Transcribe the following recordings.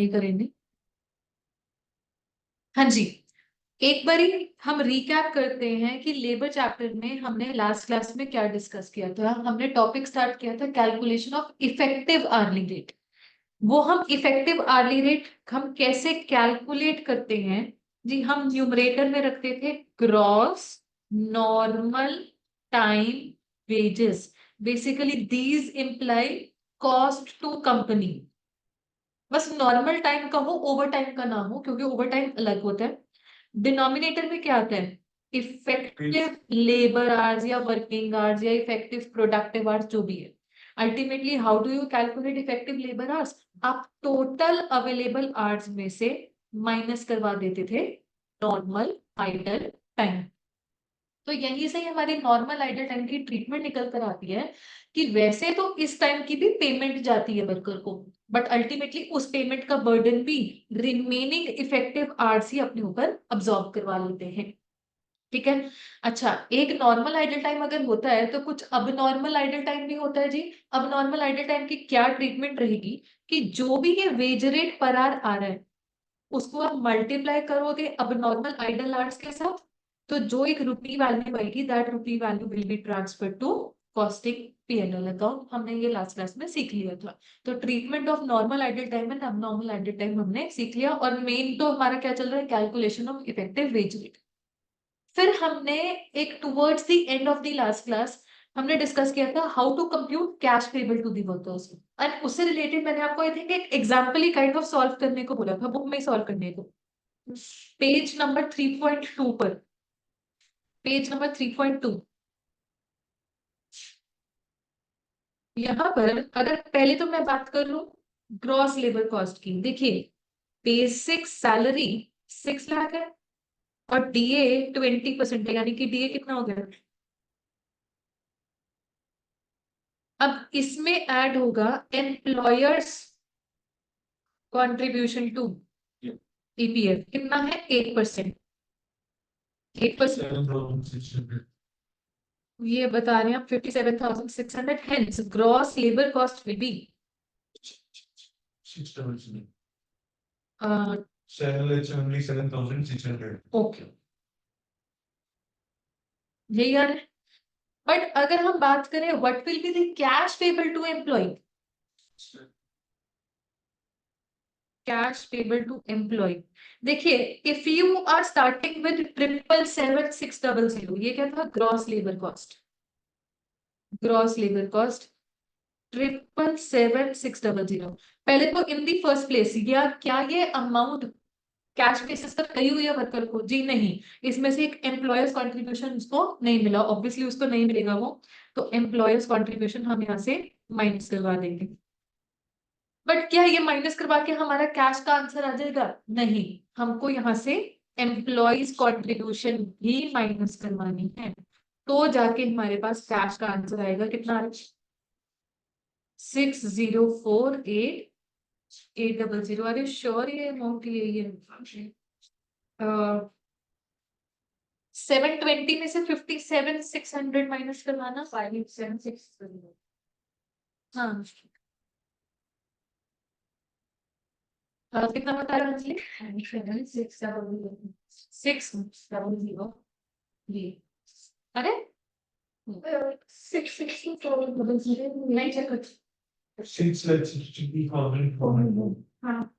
नहीं करेंगे। हाँ जी, एक बारी हम रिकैप करते हैं कि लेबर चैप्टर में हमने लास्ट क्लास में क्या डिस्कस किया था। हमने टॉपिक स्टार्ट किया था calculation of effective early rate. वो हम इफेक्टिव आर्ली रेट हम कैसे कैलकुलेट करते हैं जी, हम न्यूमरेटर में रखते थे gross normal time wages. Basically these employee cost to company. बस नॉर्मल टाइम का हो, ओवर टाइम का ना हो, क्योंकि ओवर टाइम अलग होता है। डिनोमिनेटर में क्या आता है? इफेक्टिव लेबर आवर्स या वर्किंग आवर्स या इफेक्टिव प्रोडक्टिव आवर्स, जो भी है। Ultimately how do you calculate effective labour hours? आप टोटल अवेलेबल आवर्स में से माइनस करवा देते थे नॉर्मल आइडल टाइम। तो यहीं से ही हमारी नॉर्मल आइडल टाइम की ट्रीटमेंट निकल कर आती है कि वैसे तो इस टाइम की भी पेमेंट जाती है वर्कर को, बट अल्टीमेटली उस पेमेंट का बर्डन भी रिमेनिंग इफेक्टिव आवर्स ही अपने ऊपर अब्सॉर्ब करवा लेते हैं। ठीक है। अच्छा, एक नॉर्मल आइडल टाइम अगर होता है तो कुछ अब नॉर्मल आइडल टाइम भी होता है जी। अब नॉर्मल आइडल टाइम की क्या ट्रीटमेंट रहेगी कि जो भी ये वेज रेट पर आवर आ रहा है उसको आप मल्टीप्लाई करोगे अब नॉर्मल आइडल आवर्स के साथ, तो जो एक रुपी वैल्यू आएगी that rupee value will be transfer to costing PNL account. हमने ये लास्ट क्लास में सीख लिया था। तो treatment of normal idle time and abnormal idle time हमने सीख लिया, और मेन तो हमारा क्या चल रहा है? Calculation of effective wage rate. फिर हमने एक towards the end of the last class हमने डिस्कस किया था how to compute cash payable to the workers. And उससे रिलेटेड मैंने आपको आई थिंक एक एग्जांपल ही काइंड ऑफ सॉल्व करने को बोला था, बुक में सॉल्व करने को। पेज नंबर 3.2 पर, पेज नंबर 3.2, यहां पर अगर पहले तो मैं बात कर लूं ग्रॉस लेबर कॉस्ट की। देखिए, बेसिक सैलरी 6 लाख है और डीए 20% है, यानी कि डीए कितना हो गया? अब इसमें ऐड होगा एम्प्लॉयर्स कंट्रीब्यूशन टू ईपीएफ, कितना है? 8%। 8%, ये बता रहे हैं आप 57,600, hence gross labour cost will be 7,600। Okay, यही यार है। बट अगर हम बात करें what will be the cash payable to employ, cash payable to employ, देखिए if you are starting with 777,600, ये क्या था? Gross labour cost. Gross labour cost 777,600। पहले तो इन दी फर्स्ट प्लेस या क्या ये अमाउंट कैश बेसिस पर कही हुई है वर्कर को? जी नहीं। इसमें से एक एम्प्लॉयर्स कॉन्ट्रीब्यूशन उसको नहीं मिला, ऑब्वियसली उसको नहीं मिलेगा वो, तो एम्प्लॉयर्स कॉन्ट्रीब्यूशन हम यहाँ से माइनस करवा देंगे। बट क्या ये माइनस करवा के हमारा कैश का आंसर आ जाएगा? नहीं, हमको यहाँ से एम्प्लॉयज कॉन्ट्रीब्यूशन भी माइनस करवानी है, तो जाके हमारे पास कैश का आंसर आएगा कितना? 6048,800। अरे श्योर ये अमाउंट यही है? 720 में से 57,600 माइनस करवाना, 5,760। हाँ, कितना बता रहा है अंजलि? 600 जी। अरे 6,624 नहीं चेक कर। 6,60,400। हाँ,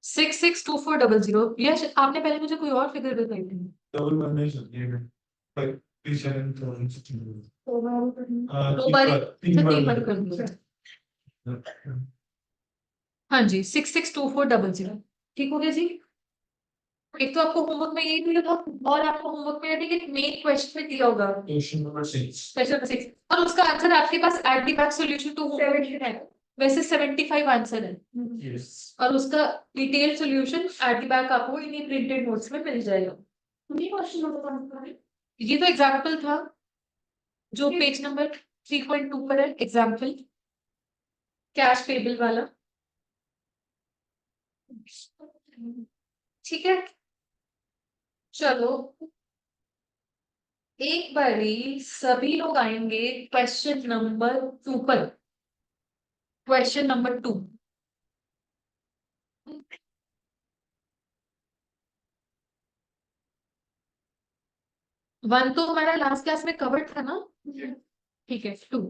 662400। यश, आपने पहले मुझे कोई और फिगर बताई थी। डबल वन नहीं समझिएगा। 57,600। दो बारी, तीन बार कर दिया। हाँ जी, 662400। ठीक हो गया जी। एक तो आपको होमवर्क में यही मिलेगा, और आपको होमवर्क में एक मेन क्वेश्चन में दिया होगा, क्वेश्चन नंबर 6, क्वेश्चन नंबर 6, और उसका आंसर आपके पास at the back solution two है। वैसे 75 आंसर है। yes. और उसका detail solution at the back आपको इन प्रिंटेड नोट्स में मिल जाएगा। ये तो एग्जाम्पल था जो पेज नंबर 3.2 पर है, एग्जाम्पल कैश पेबल वाला। ठीक है, चलो एक बारी सभी लोग आएंगे क्वेश्चन नंबर 2 पर। Question number 2। 1 तो हमारा लास्ट क्लास में कवर था ना। ठीक है, 2।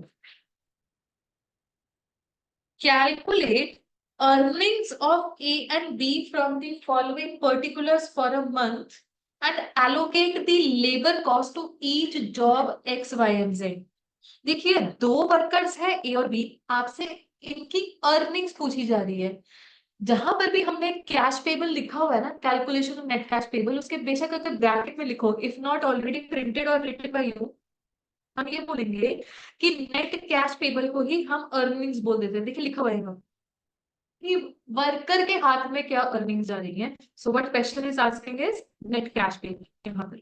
Calculate earnings of A and B from the following particulars for a month and allocate the labor cost to each job X, Y and Z. देखिए, दो वर्कर्स है ए और बी, आपसे इनकी अर्निंग्स पूछी जा रही है। जहां पर भी हमने कैश पेबल लिखा हुआ है ना, calculation of net cash payable, उसके बेशक अगर ब्रैकेट में लिखो, इफ नॉट ऑलरेडी प्रिंटेड और रिटन बाय यू, हम ये बोलेंगे कि नेट कैश पेबल को ही हम अर्निंग्स बोल देते हैं। देखिए लिखा हुआ है कि वर्कर के हाथ में क्या अर्निंग्स जा रही है। So what question is asking is net cash payable यहाँ पर।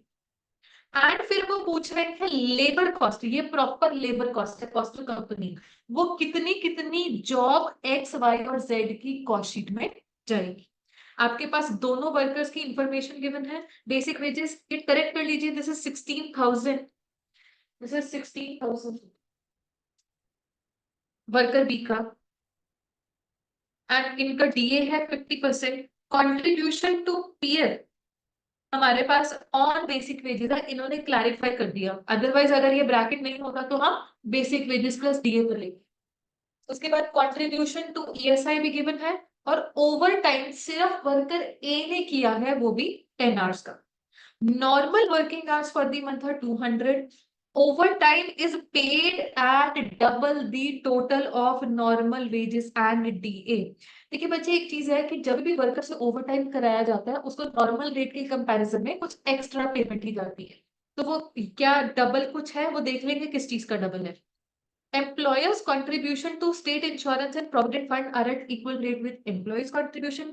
एंड फिर वो पूछ रहे हैं लेबर कॉस्ट, ये प्रॉपर लेबर कॉस्ट है, कॉस्ट टू कंपनी, वो कितनी कितनी जॉब एक्स वाई और जेड की कॉस्ट शीट में जाएगी। आपके पास दोनों वर्कर्स की इंफॉर्मेशन गिवन है। बेसिक वेजेस ये करेक्ट कर लीजिए, this is 16,000, this is 16,000 worker B का, एंड इनका डीए है 50%। कंट्रीब्यूशन टू पीयर हमारे पास ऑन बेसिक वेजेस है, इन्होंने क्लैरिफाई कर दिया। अदरवाइज अगर ये ब्रैकेट नहीं होगा तो हम बेसिक वेजेस प्लस डीए कर लेंगे। उसके बाद कंट्रीब्यूशन टू ईएसआई भी गिवन है, और ओवर टाइम सिर्फ वर्कर ए ने किया है, वो भी 10 आवर्स का। Normal working hours for the month are 200. Overtime is paid at double the total of normal wages and DA. देखिए बच्चे, एक चीज है कि जब भी वर्कर से ओवर टाइम कराया जाता है, उसको नॉर्मल रेट के कंपैरिजन में कुछ एक्स्ट्रा पेमेंट की जाती है। तो वो क्या डबल कुछ है, वो देख लेंगे किस चीज का डबल है। Employers' contribution to state insurance and provident fund are at equal rate with employees' contribution.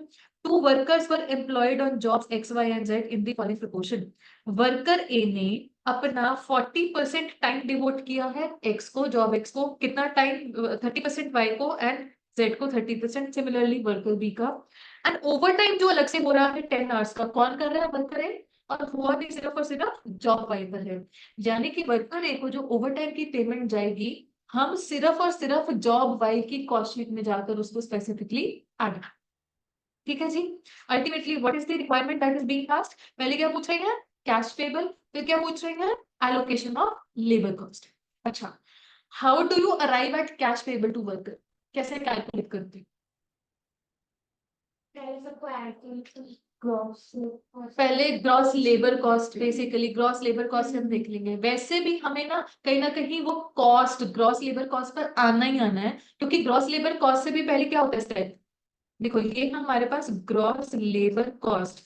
Two workers were employed on jobs X, Y and Z in the following proportion. Worker A ने अपना 40% time devote किया है X को, job X को, कितना time 30% Y को and Z को 30%, similarly worker B का। एंड ओवर टाइम जो अलग से हो रहा है 10 आवर्स का, कौन कर रहा है, वर्कर A, और हुआ भी सिर्फ और सिर्फ जॉब वाई पर है। यानी कि वर्कर ए को जो ओवर टाइम की पेमेंट जाएगी, हम सिर्फ और सिर्फ जॉब वाई की कॉस्ट शीट में जाकर उसको स्पेसिफिकली ऐड। ठीक है जी। Ultimately what is the requirement that is being asked. पहले क्या पूछ रहे हैं, कैश पेबल, फिर क्या पूछ रहे हैं, एलोकेशन ऑफ लेबर कॉस्ट। अच्छा, how do you arrive at cash payable to worker, कैसे कैलकुलेट करते हैं। पहले gross labour cost, basically gross labour cost हम देख लेंगे। वैसे भी हमें ना कहीं वो cost gross labour cost per आना ही आना है, क्योंकि ग्रॉस लेबर कॉस्ट से भी पहले क्या होता है स्टेप। देखो ये हमारे पास ग्रॉस लेबर कॉस्ट,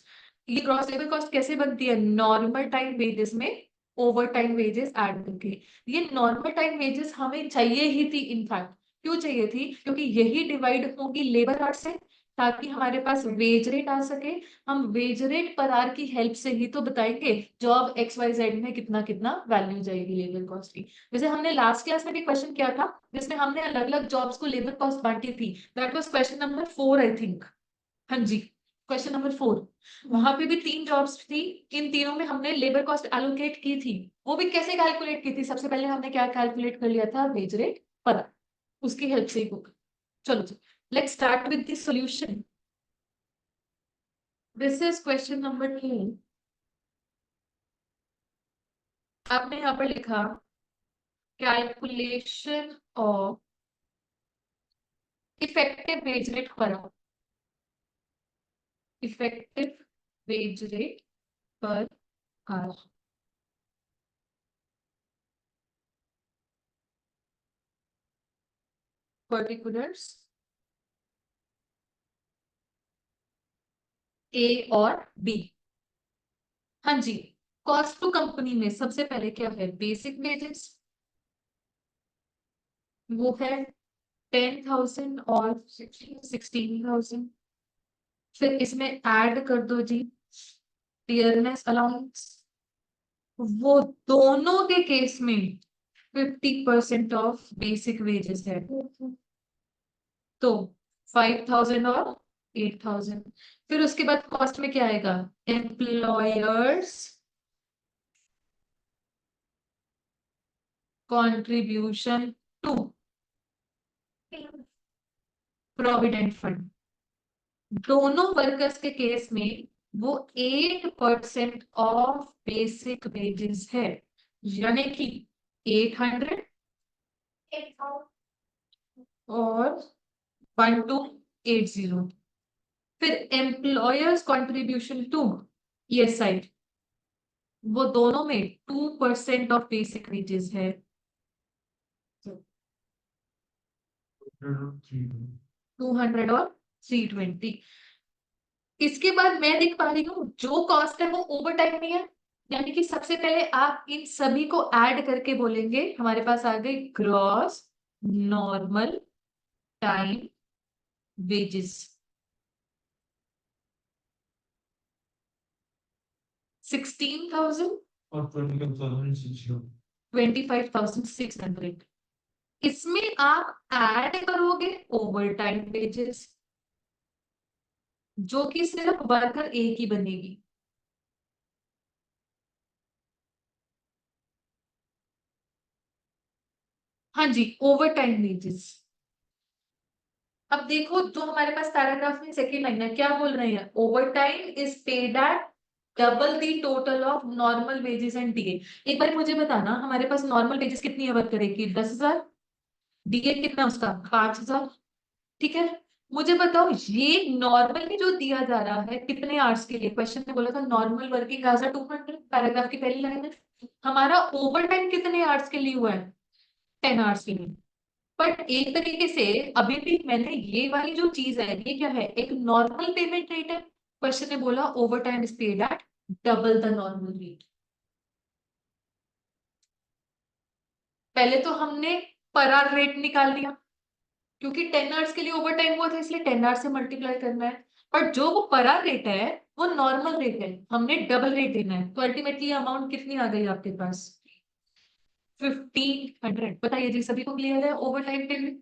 ये ग्रॉस लेबर कॉस्ट कैसे बनती है, नॉर्मल टाइम वेजेस में ओवर टाइम वेजेस ऐड करके। ये नॉर्मल टाइम वेजेस हमें चाहिए ही थी, इनफैक्ट क्यों चाहिए थी, क्योंकि यही डिवाइड होगी लेबर आवर से, ताकि हमारे पास वेज रेट आ सके। हम वेज रेट पर आवर की हेल्प से ही तो बताएंगे जॉब एक्स वाई जेड में कितना कितना वैल्यू जाएगी लेबर कॉस्ट की। जैसे हमने लास्ट क्लास में भी क्वेश्चन किया था, जिसमें हमने अलग अलग जॉब्स को लेबर कॉस्ट बांटी थी। That was question number 4 I think. हाँ जी, क्वेश्चन नंबर 4। वहां पे भी 3 जॉब्स थी, इन तीनों में हमने लेबर कॉस्ट एलोकेट की थी। वो भी कैसे कैलकुलेट की थी, सबसे पहले हमने क्या कैलकुलेट कर लिया था, वेज रेट पर, उसकी हेल्प से ही होगा। चलो जी, let's start with the solution. This is question number 2। आपने यहाँ पर लिखा calculation of effective wage rate per, effective wage rate per hour, particulars A और बी। हाँ जी, कॉस्ट टू कंपनी में सबसे पहले क्या है, बेसिक वेजेस, वो है 10,000 और 16,000। फिर इसमें ऐड कर दो जी टियरनेस अलाउंस, वो दोनों के केस में 50% ऑफ बेसिक वेजेस है, तो 5,000 और 8,000। फिर उसके बाद कॉस्ट में क्या आएगा, employers contribution to provident fund. दोनों वर्कर्स के केस में वो 8% ऑफ बेसिक वेजेस है, यानी कि 800 और 1280। फिर एम्प्लॉयर्स कंट्रीब्यूशन टू ESI, वो दोनों में 2% ऑफ बेसिक वेजेस है, 200 और 320। इसके बाद मैं देख पा रही हूँ जो कॉस्ट है वो ओवर टाइम में है, यानी कि सबसे पहले आप इन सभी को ऐड करके बोलेंगे, हमारे पास आ गई ग्रॉस नॉर्मल टाइम वेजेस 16,000 और 25,600। इसमें आप ऐड करोगे ओवर टाइम वेजेस, जो कि सिर्फ वर्कर एक ही बनेगी। हाँ जी, ओवर टाइम वेजेस। अब देखो जो हमारे पास पैराग्राफ में सेकेंड लाइन है, क्या बोल रहे हैं, over time is paid at double the total of normal wages and DA. एक बार मुझे बताना, हमारे पास नॉर्मल वेजेस कितनी है वर्कर की, 10,000, डीए कितना उसका 5,000, ठीक है। मुझे बताओ ये नॉर्मली जो दिया जा रहा है कितने आवर्स के लिए, क्वेश्चन में बोला था normal working hours are 200, paragraph की पहली लाइन है। हमारा ओवर टाइम कितने आवर्स के लिए हुआ है, 10 आवर्स के लिए। बट एक तरीके से अभी भी मैंने ये वाली जो चीज है ये क्या है, एक नॉर्मल पेमेंट रेट है। क्वेश्चन ने बोला over time is paid at double the normal rate. पहले तो हमने पर आवर रेट निकाल लिया, क्योंकि 10 आवर्स के लिए ओवर टाइम हुआ था इसलिए 10 आवर्स से मल्टीप्लाई करना है। पर जो वो पर आवर रेट है वो नॉर्मल रेट है, हमने डबल रेट देना है, तो अल्टीमेटली अमाउंट कितनी आ गई आपके पास, 1500। बताइए जी, सभी को क्लियर है over time payment?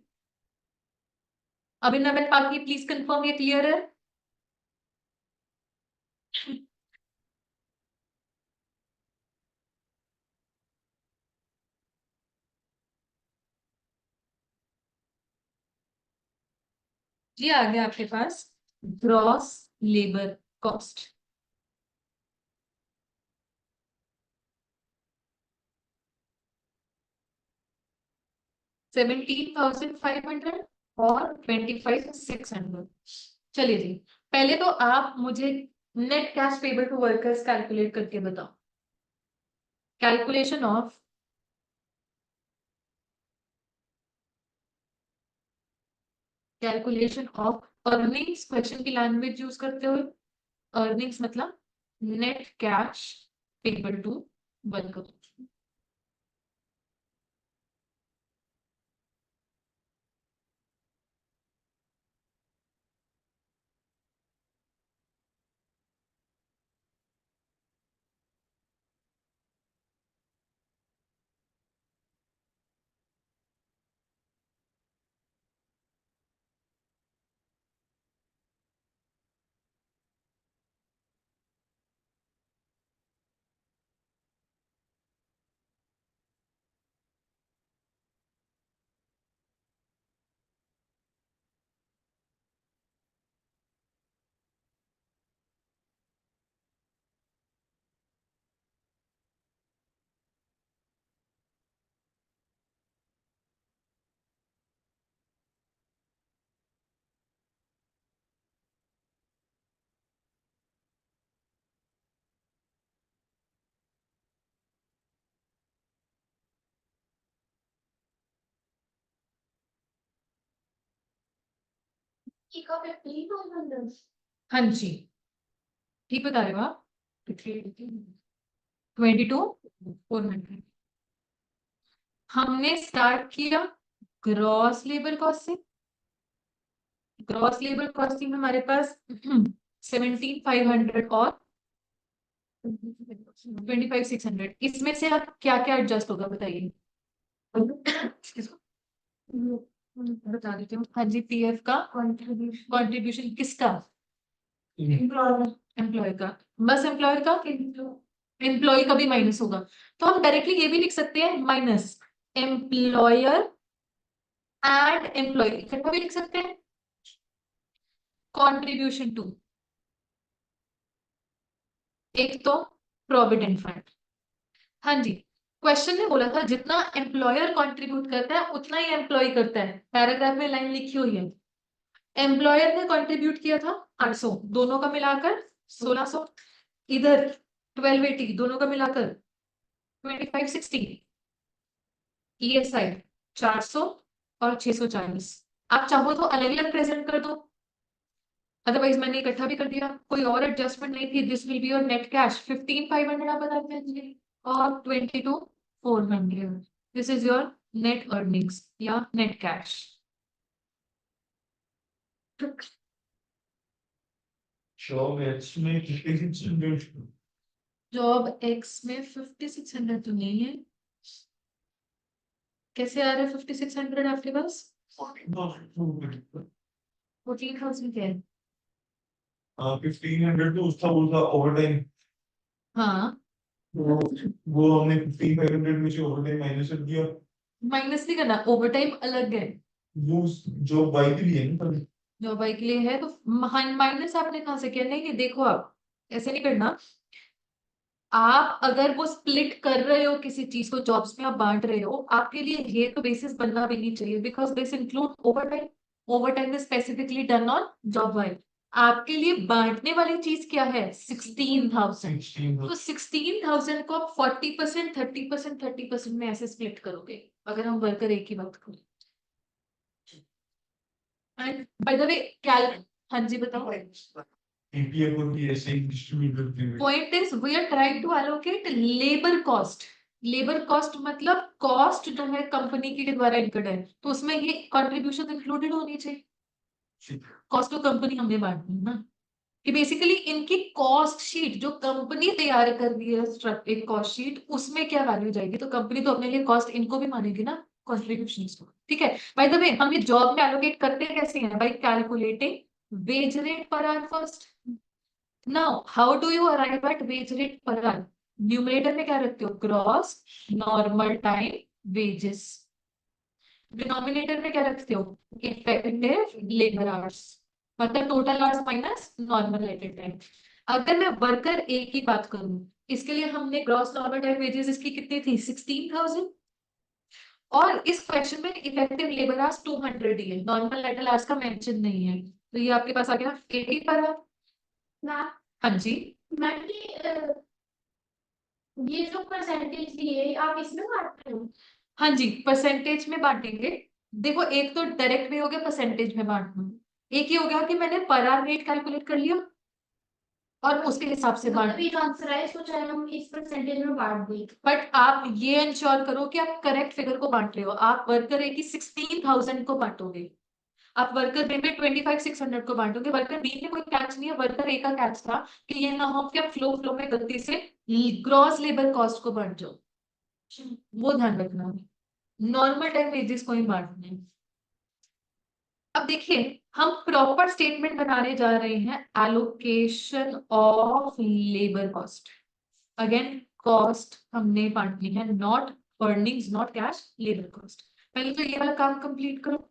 Abhinav and पाकी प्लीज कंफर्म ये क्लियर है? जी आ गया आपके पास ग्रॉस लेबर कॉस्ट। 17,500 और 25,600। चलिए जी, पहले तो आप मुझे net cash payable to workers calculate करके बताओ। कैलकुलेशन ऑफ अर्निंग्स, क्वेश्चन की लैंग्वेज यूज करते हुए। अर्निंग्स मतलब net cash payable to worker. हाँ जी, ठीक बता रहे हो आप। 22,400। हमने स्टार्ट किया ग्रॉस लेबर कॉस्ट से। ग्रॉस लेबर कॉस्टिंग हमारे पास 17,500 और 25,600। इसमें से अब क्या क्या एडजस्ट होगा बताइए। बता देती हूँ, हाँ जी, पीएफ का कंट्रीब्यूशन किसका, एम्प्लॉय का, बस एम्प्लॉयर का, एम्प्लॉय का भी माइनस होगा। तो हम डायरेक्टली ये भी लिख सकते हैं माइनस एम्प्लॉयर एंड एम्प्लॉय इकट्ठा भी लिख सकते हैं। कॉन्ट्रीब्यूशन टू, एक तो प्रोविडेंट फंड। हाँ जी, क्वेश्चन ने बोला था जितना एम्प्लॉयर कंट्रीब्यूट करता है उतना ही एम्प्लॉय करता है, पैराग्राफ में लाइन लिखी हुई है। एम्प्लॉयर ने कंट्रीब्यूट किया था 800, दोनों का मिलाकर 1600। इधर 1280, दोनों का मिलाकर 2560। ईएसआई 400 और 640। आप चाहो तो अलग अलग प्रेजेंट कर दो, अदरवाइज मैंने इकट्ठा भी कर दिया, कोई और एडजस्टमेंट नहीं थी। This will be your net cash 15500 आप बता दीजिए, और 22400, this is your net earnings या नेट कैश। जॉब एक्स में 5600। जॉब एक्स में 5600 तो नहीं है, कैसे आ रहा है 5600 आपके पास? 14,000 क्या है? 1500 तो उसका वो था ओवर टाइम। हाँ, वो हमने 1500 में से ओवर टाइम माइनस कर दिया। माइनस नहीं करना, ओवर टाइम अलग है। वो जो बाई के लिए है ना तभी। जॉब बाई के लिए है तो माइनस आपने कहाँ से किया? नहीं नहीं, देखो आप ऐसे नहीं करना। आप अगर वो स्प्लिट कर रहे हो किसी चीज को, जॉब्स में आप बांट रहे हो, आपके लिए ये तो बेसिस बनना भी नहीं चाहिए, because this include over time. Over time is specifically done on job wise. आपके लिए बांटने वाली चीज क्या है? 16,000। 16 तो 16,000 को आप 40%, 30%, 30% में ऐसे स्प्लिट करोगे, अगर हम वर्कर एक ही बात करें। एंड बाय द वे कैल, हाँ जी बताओ। एपीएफ को भी ऐसे ही डिस्ट्रीब्यूट करते हैं। Point is we are trying to allocate labour cost. Labour cost मतलब कॉस्ट जो है कंपनी के द्वारा इनकर्ड है, तो उसमें ये कंट्रीब्यूशन इंक्लूडेड होनी चाहिए। कॉस्ट तो कंपनी हमने बांटनी है ना, कि बेसिकली इनकी कॉस्ट शीट जो कंपनी तैयार कर रही है, एक कॉस्ट शीट, उसमें क्या वैल्यू जाएगी, तो कंपनी तो अपने लिए कॉस्ट इनको भी मानेगी ना, कॉन्ट्रीब्यूशन को। ठीक है, बाय द वे हम ये जॉब में एलोकेट करते कैसे हैं? Bye calculating veg rate per our first. Now, how do you arrive at wage rate per hour? Numerator में क्या रखते हो? Gross normal time wages. Denominator में क्या रखते हो? इफेक्टिव लेबर आवर्स, मतलब total hours minus normal rated time. अगर मैं वर्कर ए की बात करूं, इसके लिए हमने ग्रॉस नॉर्मल टाइम वेजेस इसकी कितनी थी? 16,000। और इस क्वेश्चन में इफेक्टिव लेबर आवर्स 200 ही है, नॉर्मल लेटल आवर्स का मेंशन नहीं है, तो ये आपके पास आ गया 80 पर आवर। हाँ जी, मैम ये जो परसेंटेज दिए आप इसमें बांटते हो? हाँ जी, परसेंटेज में बांटेंगे। देखो, एक तो डायरेक्ट वे हो गया परसेंटेज में बांटना, एक ही हो गया कि मैंने पर आवर रेट कैलकुलेट कर लिया और उसके हिसाब से बांट। मतलब ये जो आंसर है इसको चाहे हम इस परसेंटेज में बांट दें, बट आप ये इंश्योर करो कि आप करेक्ट फिगर को बांट रहे हो। आप वर्कर ए की 16,000 को बांटोगे, आप वर्कर बी में 25,600 को बांटोगे। वर्कर बी में कोई कैच नहीं है, वर्कर ए का कैच था कि ये ना हो कि आप फ्लो फ्लो में गलती से ग्रॉस लेबर कॉस्ट को बांट जाओ, वो ध्यान रखना। नॉर्मल टाइम वेजेस को ही बांटना है। अब देखिए, हम प्रॉपर स्टेटमेंट बनाने जा रहे हैं, allocation of labour cost. Again cost हमने बांटनी है, not earnings, not cash, labour cost. पहले तो ये वाला काम कंप्लीट करो।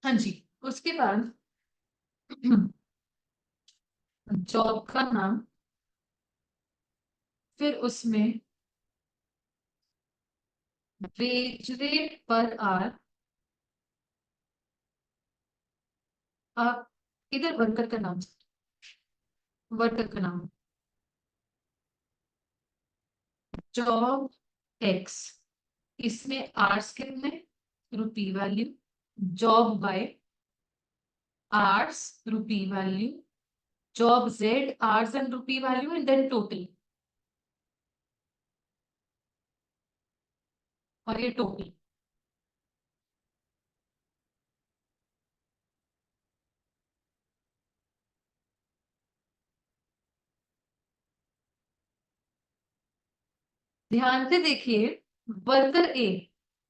हाँ जी, उसके बाद जॉब का नाम, फिर उसमें वेज रेट पर आवर। आप इधर वर्कर का नाम, वर्कर का नाम जॉब एक्स, इसमें आर्स कितने? Rupee value. Job Y hours rupee value, job Z hours and rupee value, and then total, और ये टोटल। ध्यान से देखिए,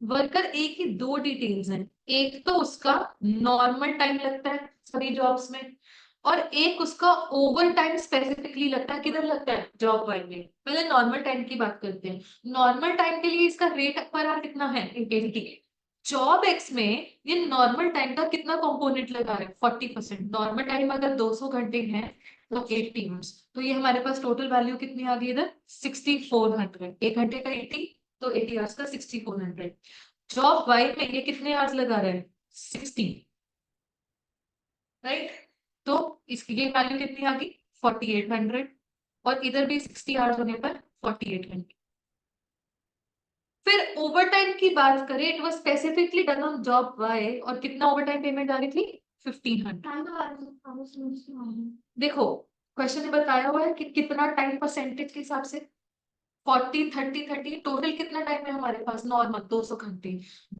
वर्कर ए की दो डिटेल्स हैं। एक तो उसका नॉर्मल टाइम लगता है सभी जॉब्स में, और एक उसका ओवर टाइम स्पेसिफिकली लगता है। किधर लगता है? जॉब वाइज में। पहले नॉर्मल टाइम की बात करते हैं। नॉर्मल टाइम के लिए इसका रेट पर आवर कितना है? 80। जॉब एक्स में ये नॉर्मल टाइम का कितना कंपोनेंट लगा है? 40%। नॉर्मल टाइम अगर 200 घंटे है तो 80 आवर्स, तो ये हमारे पास टोटल वैल्यू कितनी आ गई इधर? 6400। एक घंटे का 80, तो 80 आवर्स का 6400। जॉब वाई में ये कितने आवर्स लगा रहे हैं? 60, राइट? तो इसकी ये वैल्यू कितनी आ गई? 4800। और इधर भी 60 आवर्स होने पर 4800। फिर ओवर टाइम की बात करें, it was specifically done on job Y, और कितना ओवर टाइम पेमेंट आ रही थी? 1500। देखो, क्वेश्चन में बताया हुआ है कि कितना टाइम परसेंटेज के हिसाब से। 40 30 30, टोटल कितना टाइम है हमारे पास? नॉर्मल 200 घंटे।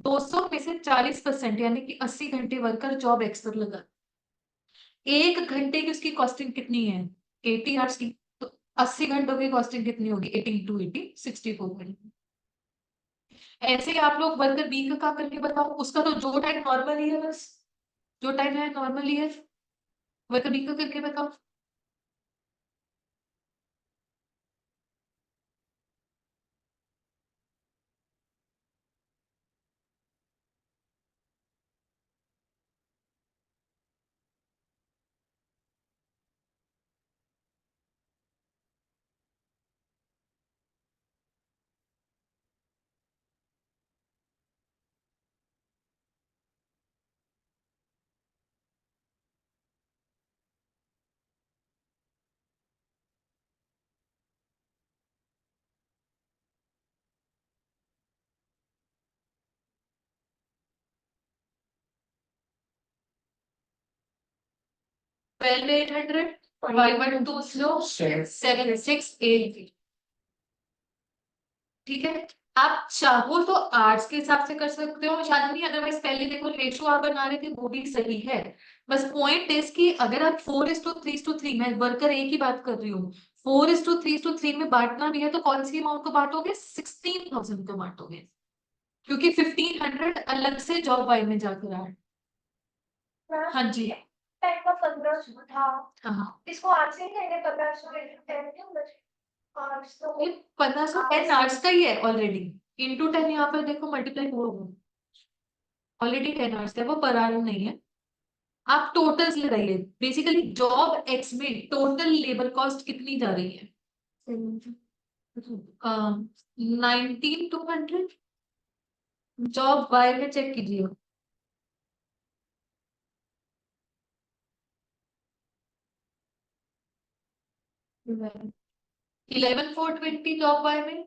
200 में से 40% यानी कि 80 घंटे वर्कर जॉब एक्स पर लगा। एक घंटे की उसकी कॉस्टिंग कितनी है? 80 आवर्स की। तो 80 घंटों की कॉस्टिंग कितनी होगी? 80 × 80, 64। ऐसे ही आप लोग वर्कर बी का काम करके बताओ, उसका तो जो टाइम नॉर्मल ही है, बस जो टाइम है नॉर्मल ही है। वर्कर बी का करके बताओ। 12,800, 512 स्लो, 7,683। ठीक है। आप चाहो तो आर्ट्स के हिसाब से कर सकते हो शालिनी, अदरवाइज पहले देखो रेशो आप बना रहे थे वो भी सही है। बस पॉइंट इज कि अगर आप 4:3:3, मैं वर्कर ए की बात कर रही हूँ, 4:3:3 में बांटना भी है तो कौन सी अमाउंट को बांटोगे? 16,000 को बांटोगे, क्योंकि 1500 अलग से जॉब वाई में जाकर आए। हाँ जी। टाइम का 1500 था। हाँ, इसको आज से ही लेंगे 1500 क्यों बचे? आज तो 1510 आवर्स का ही है ऑलरेडी। इंटू 10 यहाँ पर देखो मल्टीप्लाई होगा, ऑलरेडी 10 आवर्स है, वो पर आवर नहीं है। आप टोटल्स लगाइए। बेसिकली जॉब एक्स में टोटल लेबर कॉस्ट कितनी जा रही है? 19,200। जॉब वाई में चेक कीजिए। 11,420 जॉब वाई में,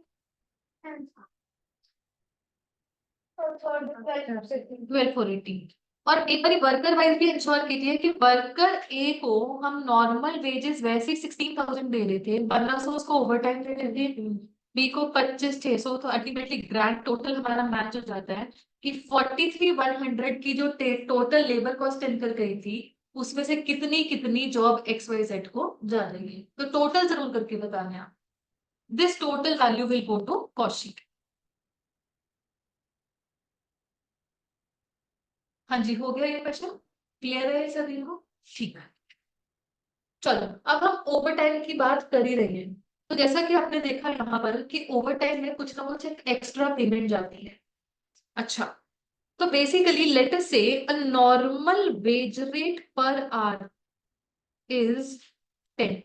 12,480। और एक बार वर्कर वाइज भी इंश्योर कीजिए कि वर्कर ए को हम नॉर्मल वेजेस वैसे ही 16,000 दे रहे थे, 1,200 उसको ओवर टाइम दे रहे थे, बी को 25,600, तो अल्टीमेटली ग्रैंड टोटल हमारा मैच हो जाता है कि 43,100 की जो टोटल लेबर कॉस्ट इनकर गई थी, उसमें से कितनी कितनी जॉब एक्स वाई जेड को जा रही है। तो टोटल जरूर करके बताना आप। This total value will go to cost sheet. हाँ जी, हो गया ये क्वेश्चन? क्लियर है सभी को? ठीक है। चलो, अब हम ओवर टाइम की बात कर ही रहे हैं, तो जैसा कि आपने देखा यहाँ पर कि ओवर टाइम में कुछ ना कुछ एक एक्स्ट्रा पेमेंट जाती है। अच्छा, तो basically let us say a normal wage rate per hour is 10।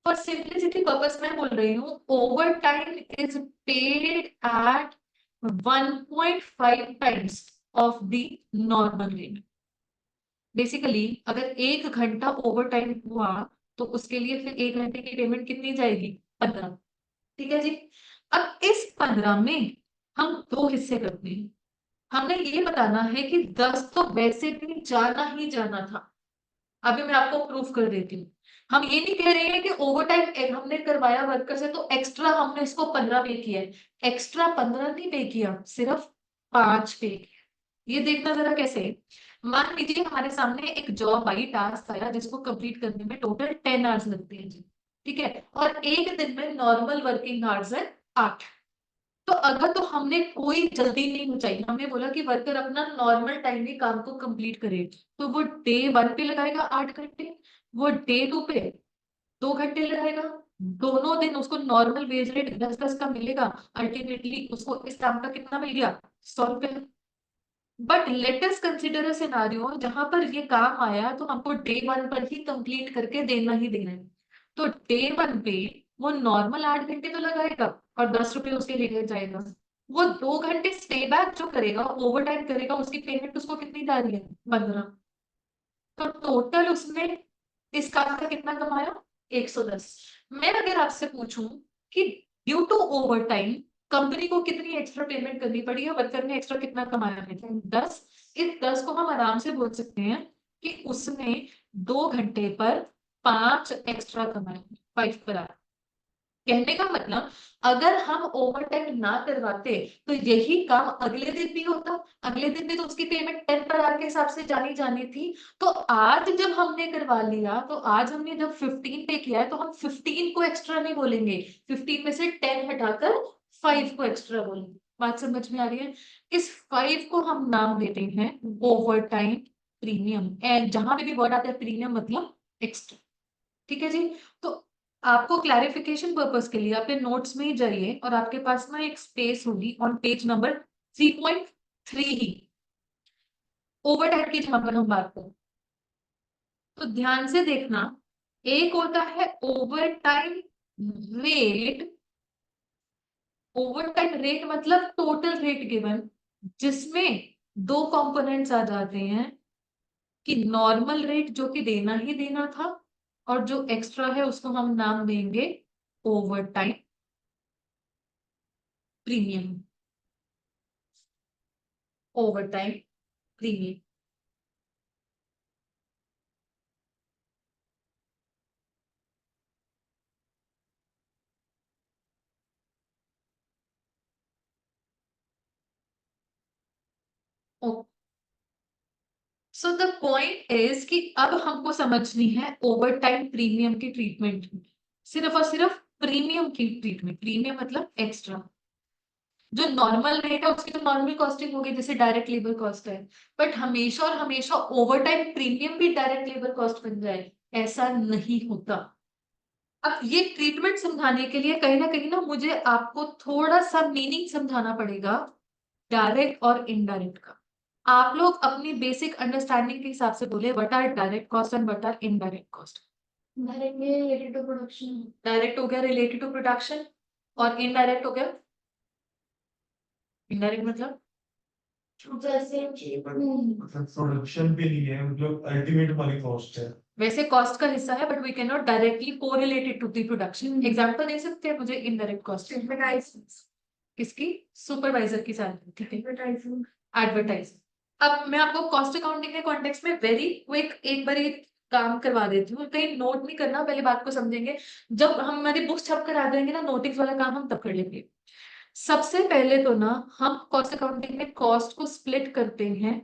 For simplicity purpose मैं बोल रही हूँ, over time is paid at 1.5 times of the normal rate. Basically अगर 1 घंटा ओवर टाइम हुआ तो उसके लिए फिर 1 घंटे की पेमेंट कितनी जाएगी? 15। ठीक है जी। अब इस 15 में हम दो हिस्से करते हैं। हमने ये बताना है कि 10 तो वैसे भी जाना ही जाना था। अभी मैं आपको प्रूफ कर देती हूँ। हम ये नहीं कह रहे हैं कि ओवर टाइम हमने करवाया वर्कर से तो एक्स्ट्रा हमने इसको 15 पे किया है। एक्स्ट्रा 15 नहीं पे किया, सिर्फ 5 पे किया। ये देखना जरा कैसे। मान लीजिए हमारे सामने एक जॉब आई, टास्क आया जिसको कंप्लीट करने में टोटल 10 आवर्स लगते हैं जी। ठीक है, और एक दिन में नॉर्मल वर्किंग आवर्स है 8। तो अगर तो हमने कोई जल्दी नहीं चाहिए, हमने बोला कि वर्कर अपना नॉर्मल टाइम में काम को कंप्लीट करे, तो वो डे 1 पे लगाएगा 8 घंटे, वो डे 2 पे 2 घंटे लगाएगा। दोनों दिन उसको नॉर्मल वेज रेट 10-10 का मिलेगा, अल्टीमेटली उसको इस काम का कितना मिल गया, 100 रुपए। But let us consider a scenario जहां पर ये काम आया तो हमको डे 1 पर ही कंप्लीट करके देना ही देना है। तो डे 1 पे वो नॉर्मल 8 घंटे तो लगाएगा और 10 रुपए उसके लेकर जाएगा। वो 2 घंटे स्टे बैक जो करेगा, ओवर टाइम करेगा, उसकी पेमेंट उसको कितनी जा रही है, 15। तो टोटल उसने इस काम का कितना कमाया, 110। मैं अगर आपसे पूछूं कि due to over time company को कितनी एक्स्ट्रा पेमेंट करनी पड़ी है, वर्कर ने एक्स्ट्रा कितना कमाया है, 10। इस 10 को हम आराम से बोल सकते हैं कि उसने 2 घंटे पर 5 एक्स्ट्रा कमाए, 5 पर आवर। कहने का मतलब अगर हम ओवर टाइम ना करवाते तो यही काम अगले दिन भी होता, अगले दिन भी तो उसकी पेमेंट 10 पर आवर के हिसाब से जानी जानी थी। तो आज जब हमने करवा लिया, तो आज हमने जब 15 पे किया है तो हम 15 को एक्स्ट्रा नहीं बोलेंगे, 15 में से 10 हटाकर 5 को एक्स्ट्रा बोलेंगे। बात समझ में आ रही है? इस 5 को हम नाम देते हैं ओवर टाइम प्रीमियम। एंड जहां पे भी वर्ड आता है प्रीमियम मतलब एक्स्ट्रा। ठीक है जी। तो आपको क्लैरिफिकेशन पर्पस के लिए अपने नोट्स में ही जाइए और आपके पास ना एक स्पेस होगी on page number 3.3 he, over time की जहां पर हम बात करें। तो ध्यान से देखना, एक होता है over time rate. Over time rate मतलब टोटल रेट गिवन, जिसमें दो कंपोनेंट्स आ जाते हैं कि नॉर्मल रेट जो कि देना ही देना था, और जो एक्स्ट्रा है उसको हम नाम देंगे over time premium. Over time premium. So the point is कि अब हमको समझनी है ओवर टाइम प्रीमियम की ट्रीटमेंट, सिर्फ और सिर्फ प्रीमियम की ट्रीटमेंट। प्रीमियम मतलब एक्स्ट्रा। जो नॉर्मल रेट है उसकी तो नॉर्मल कॉस्टिंग होगी जैसे डायरेक्ट लेबर कॉस्ट है, बट हमेशा और हमेशा ओवर टाइम प्रीमियम भी डायरेक्ट लेबर कॉस्ट बन जाए, ऐसा नहीं होता। अब ये ट्रीटमेंट समझाने के लिए कहीं ना मुझे आपको थोड़ा सा मीनिंग समझाना पड़ेगा डायरेक्ट और इनडायरेक्ट का। आप लोग अपनी बेसिक अंडरस्टैंडिंग के हिसाब से बोले what are direct cost and what are indirect cost. Direct related to production. Direct हो गया रिलेटेड टू प्रोडक्शन, और इनडायरेक्ट हो गया, इनडायरेक्ट मतलब जैसे मतलब प्रोडक्शन पे नहीं है, मतलब अल्टीमेट वाली कॉस्ट है। वैसे कॉस्ट का हिस्सा है but we can not directly correlated to the production. Example दे सकते हैं मुझे इनडायरेक्ट कॉस्ट? किसकी? सुपरवाइजर की सैलरी। ठीक है, एडवर्टाइजिंग। एडवर्टाइज। अब मैं आपको कॉस्ट अकाउंटिंग के कॉन्टेक्स्ट में वेरी क्विक एक बार एक काम करवा देती हूँ, कहीं नोट नहीं करना, पहले बात को समझेंगे। जब हम हमारी बुक्स छप कर आ जाएंगे ना, नोटिंग वाला काम हम तब कर लेंगे। सबसे पहले तो ना हम कॉस्ट अकाउंटिंग में कॉस्ट को स्प्लिट करते हैं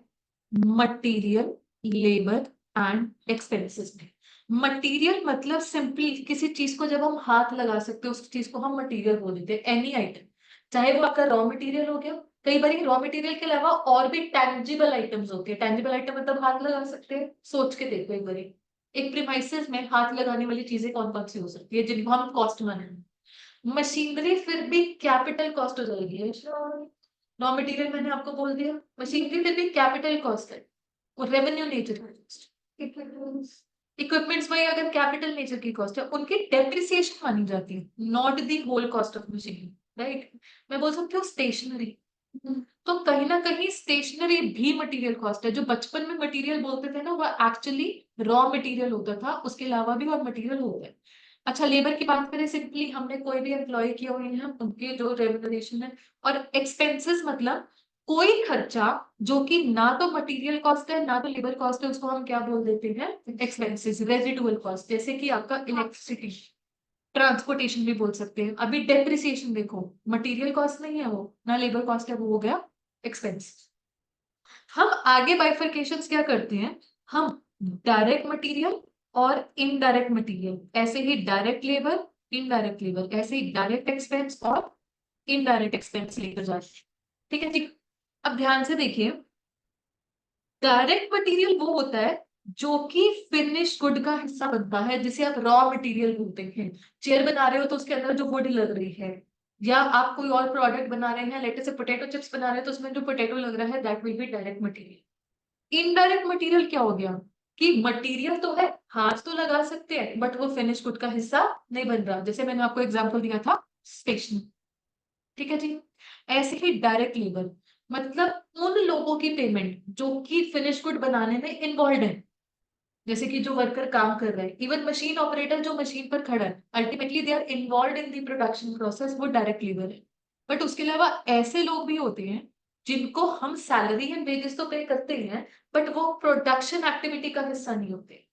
मटेरियल, लेबर एंड एक्सपेंसेस में। मटेरियल मतलब सिंपली किसी चीज को जब हम हाथ लगा सकते हैं उस चीज को हम मटेरियल बोल देते हैं। एनी आइटम, चाहे वो आपका रॉ मटेरियल हो गया, कई बार रॉ मटेरियल के अलावा और भी टेंजिबल आइटम्स होते हैं। टेंजिबल आइटम मतलब हाथ लगा सकते हैं। सोच के देखो एक बार, एक प्रीमाइसेस में हाथ लगाने वाली चीजें कौन कौन सी हो सकती है जिनको हम कॉस्ट माने। मशीनरी फिर भी कैपिटल कॉस्ट हो जाएगी। रॉ मटेरियल मैंने आपको बोल दिया, मशीनरी फिर भी कैपिटल कॉस्ट है, और रेवेन्यू नेचर का कॉस्ट। इक्विपमेंट्स वही अगर कैपिटल नेचर की कॉस्ट है, उनकी डेप्रिसिएशन मानी जाती है, not the whole cost of machine. Right, मैं बोल सकती हूँ स्टेशनरी। तो कहीं ना कहीं स्टेशनरी भी मटेरियल कॉस्ट है। जो बचपन में मटेरियल बोलते थे ना, वो एक्चुअली रॉ मटेरियल होता था, उसके अलावा भी और मटेरियल होता है। अच्छा, लेबर की बात करें, सिंपली हमने कोई भी एम्प्लॉय किए हुए हैं उनके जो रेम्युनरेशन है। और एक्सपेंसेस मतलब कोई खर्चा जो कि ना तो मटेरियल कॉस्ट है ना तो लेबर कॉस्ट है, उसको हम क्या बोल देते हैं, एक्सपेंसेस, रेजिडुअल कॉस्ट। जैसे कि आपका इलेक्ट्रिसिटी, ट्रांसपोर्टेशन भी बोल सकते हैं। अभी डेप्रिसिएशन देखो, मटेरियल कॉस्ट नहीं है वो, ना लेबर कॉस्ट है, वो हो गया एक्सपेंस। हम आगे बाइफरकेशंस क्या करते हैं, हम डायरेक्ट मटेरियल और इनडायरेक्ट मटेरियल, ऐसे ही डायरेक्ट लेबर, इनडायरेक्ट लेबर, ऐसे ही डायरेक्ट एक्सपेंस और इनडायरेक्ट एक्सपेंस लेकर जाते हैं। ठीक है जी। अब ध्यान से देखिए, डायरेक्ट मटेरियल वो होता है जो कि फिनिश गुड का हिस्सा बनता है, जिसे आप रॉ मटेरियल बोलते हैं। चेयर बना रहे हो तो उसके अंदर जो वुड लग रही है, या आप कोई और प्रोडक्ट बना रहे हैं, लेटे से पोटैटो चिप्स बना रहे हैं तो उसमें जो पोटैटो लग रहा है, that will be direct material. Indirect material क्या हो गया कि मटेरियल तो है, हाथ तो लगा सकते हैं, बट वो फिनिश गुड का हिस्सा नहीं बन रहा। जैसे मैंने आपको एग्जांपल दिया था स्टेशनरी। ठीक है जी। ऐसे ही डायरेक्ट लेबर मतलब उन लोगों की पेमेंट जो कि फिनिश गुड बनाने में इन्वॉल्व है, जैसे कि जो वर्कर काम कर रहे हैं, इवन मशीन ऑपरेटर जो मशीन पर खड़ा है, ultimately they are involve in the production process, वो डायरेक्ट लेबर है। बट उसके अलावा ऐसे लोग भी होते हैं जिनको हम सैलरी एंड वेजेस तो पे करते हैं, बट वो प्रोडक्शन एक्टिविटी का हिस्सा नहीं होते।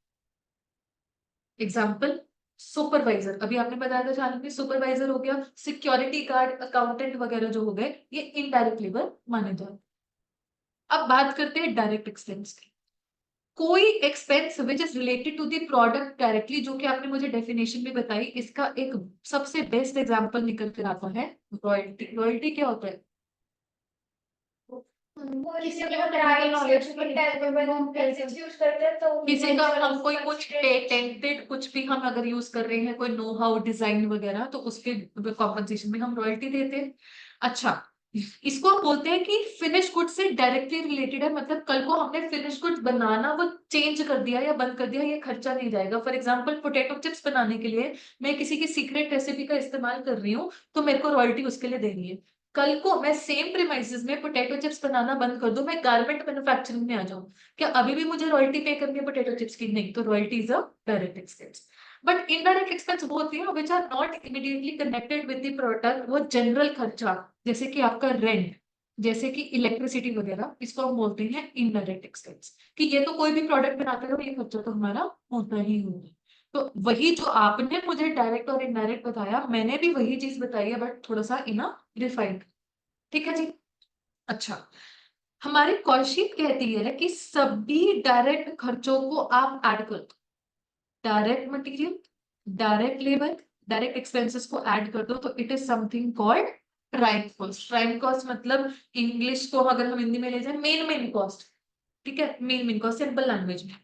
एग्जाम्पल, सुपरवाइजर, अभी आपने बताया था चालू में, सुपरवाइजर हो गया, सिक्योरिटी गार्ड, अकाउंटेंट वगैरह जो हो गए, ये इनडायरेक्ट लेबर माने जाते हैं। अब बात करते हैं डायरेक्ट एक्सपेंस की। कोई expense which is related to the product directly, जो कि आपने मुझे डेफिनेशन में बताई, इसका एक सबसे बेस्ट एग्जांपल निकल कर आता है रॉयल्टी। रॉयल्टी क्या होता है? किसी को राइट्स यूज करते हैं तो किसी का हम कोई कुछ पेटेंटेड कुछ भी हम अगर यूज कर रहे हैं, कोई नो हाउ डिजाइन वगैरह, तो उसके कॉम्पनसेशन में हम रॉयल्टी देते हैं। अच्छा, इसको हम बोलते हैं कि फिनिश गुड से डायरेक्टली रिलेटेड है, मतलब कल को हमने फिनिश गुड बनाना वो चेंज कर दिया या बंद कर दिया, ये खर्चा नहीं जाएगा। फॉर एग्जांपल, पोटैटो चिप्स बनाने के लिए मैं किसी की सीक्रेट रेसिपी का इस्तेमाल कर रही हूँ, तो मेरे को रॉयल्टी उसके लिए देनी है। कल को मैं सेम प्रीमाइसेस में पोटैटो चिप्स बनाना बंद कर दूं, मैं गारमेंट मैन्युफैक्चरिंग में आ जाऊं, क्या अभी भी मुझे रॉयल्टी पे करनी है पोटैटो चिप्स की? नहीं। तो royalty is a direct expense. But indirect expense वो होती है which are not immediately connected with the product, वो जनरल खर्चा, जैसे कि आपका रेंट, जैसे कि इलेक्ट्रिसिटी वगैरह, इसको हम बोलते हैं इनडायरेक्ट एक्सपेंस। कि ये तो कोई भी प्रोडक्ट बनाते हो, ये खर्चा तो हमारा होता ही होगा। तो वही जो आपने मुझे डायरेक्ट और इनडायरेक्ट बताया, मैंने भी वही चीज बताई है, बट थोड़ा सा इन रिफाइंड। ठीक है जी। अच्छा, हमारी कॉस्ट कहती है कि सभी डायरेक्ट खर्चों को आप ऐड कर दो, direct material, direct labour, direct expenses को ऐड कर दो, तो it is something called prime cost. Prime cost मतलब इंग्लिश को अगर हम हिंदी में ले जाए, मेन कॉस्ट। ठीक है, मेन कॉस्ट सिंपल लैंग्वेज में।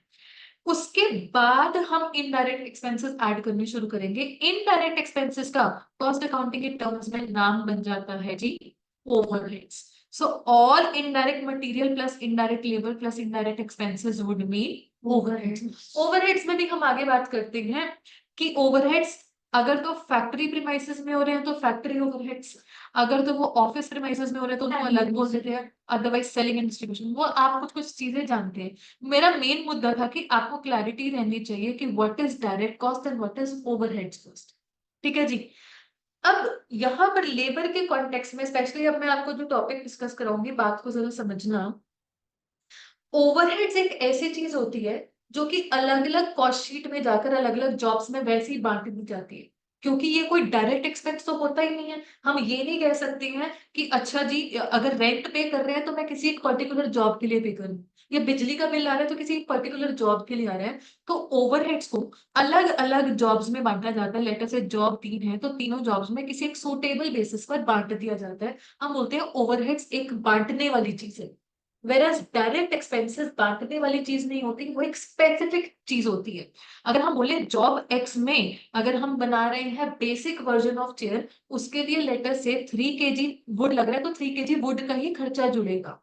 उसके बाद हम इनडायरेक्ट एक्सपेंसेस ऐड करने शुरू करेंगे। इनडायरेक्ट एक्सपेंसेस का कॉस्ट अकाउंटिंग के टर्म्स में नाम बन जाता है जी overheads. So all indirect material plus indirect labour plus indirect expenses would mean overheads. Overheads में भी हम आगे बात करते हैं कि ओवरहेड्स अगर तो फैक्ट्री प्रीमाइसेस में हो रहे हैं तो फैक्ट्री ओवरहेड्स, अगर तो वो ऑफिस प्रीमाइसेस में हो रहे हैं तो उनको अलग बोल देते हैं, अदरवाइज सेलिंग एंड डिस्ट्रीब्यूशन, वो आप कुछ कुछ चीजें जानते हैं। मेरा मेन मुद्दा था कि आपको क्लैरिटी रहनी चाहिए कि what is direct cost and what is overheads cost. ठीक है जी। अब यहाँ पर लेबर के कॉन्टेक्स्ट में स्पेशली अब मैं आपको जो टॉपिक डिस्कस कराऊंगी, बात को जरा समझना। ओवरहेड्स एक ऐसी चीज होती है जो कि अलग अलग कॉस्ट शीट में जाकर अलग अलग जॉब्स में वैसे ही बांट दी जाती है, क्योंकि ये कोई डायरेक्ट एक्सपेंस तो होता ही नहीं है। हम ये नहीं कह सकते हैं कि अच्छा जी अगर रेंट पे कर रहे हैं तो मैं किसी एक पर्टिकुलर जॉब के लिए पे करूं, या बिजली का बिल आ रहा है तो किसी एक पर्टिकुलर जॉब के लिए आ रहा है। तो ओवरहेड्स को अलग अलग जॉब्स में बांटा जाता है। लेटर से जॉब 3 है तो तीनों जॉब्स में किसी एक सूटेबल बेसिस पर बांट दिया जाता है। हम बोलते हैं ओवरहेड्स एक बांटने वाली चीज है। वेराज डायरेक्ट एक्सपेंसेस बांटने वाली चीज नहीं होती, वो एक स्पेसिफिक चीज होती है। अगर हम बोले जॉब एक्स में अगर हम बना रहे हैं बेसिक वर्जन ऑफ चेयर, उसके लिए लेटर से 3 kg वुड लग रहा है तो 3 kg वुड का ही खर्चा जुड़ेगा।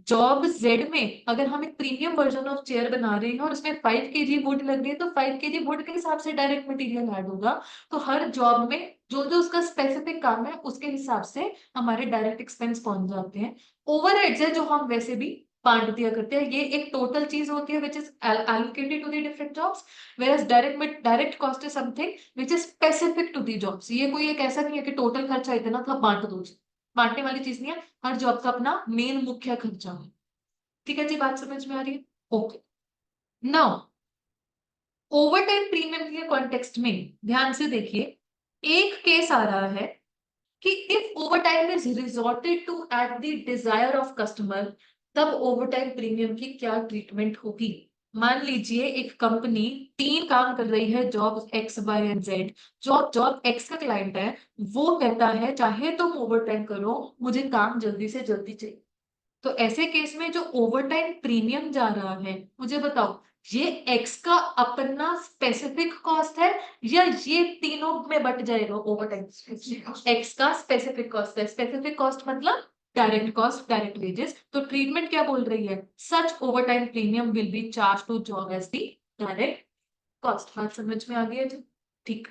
जॉब जेड में अगर हम एक प्रीमियम वर्जन ऑफ चेयर बना रहे हैं और उसमें 5 kg वुड लग रही है तो 5 kg वुड के हिसाब से डायरेक्ट मटेरियल ऐड होगा। तो हर जॉब में जो जो उसका स्पेसिफिक काम है उसके हिसाब से हमारे डायरेक्ट एक्सपेंस पहुंच जाते हैं। ओवरहेड्स है जो हम वैसे भी बांट दिया करते हैं, ये एक टोटल चीज होती है which is allocated to the different jobs. Where direct cost is something which is specific to the jobs. ये कोई एक ऐसा नहीं है कि टोटल खर्चा इतना था बांट दो, बांटने वाली चीज नहीं है। हर जॉब का अपना मेन मुख्य खर्चा है। ठीक है जी, बात समझ में आ रही है? Okay, now over time premium के कॉन्टेक्स्ट में ध्यान से देखिए, एक केस आ रहा है कि if overtime is resorted to at the desire of customer, तब ओवरटाइम प्रीमियम की क्या ट्रीटमेंट होगी। मान लीजिए एक कंपनी 3 काम कर रही है, job X Y and Z. Job X का क्लाइंट है, वो कहता है चाहे तुम ओवर टाइम करो, मुझे काम जल्दी से जल्दी चाहिए। तो ऐसे केस में जो ओवर टाइम प्रीमियम जा रहा है, मुझे बताओ, ये एक्स का अपना स्पेसिफिक कॉस्ट है या ये तीनों में बट जाएगा ओवर टाइम? एक्स का स्पेसिफिक कॉस्ट है। स्पेसिफिक कॉस्ट मतलब डायरेक्ट कॉस्ट, डायरेक्ट वेजेस। तो ट्रीटमेंट क्या बोल रही है? Such overtime premium will be charge to job as the direct cost. बात समझ में आ गई है जी? ठीक।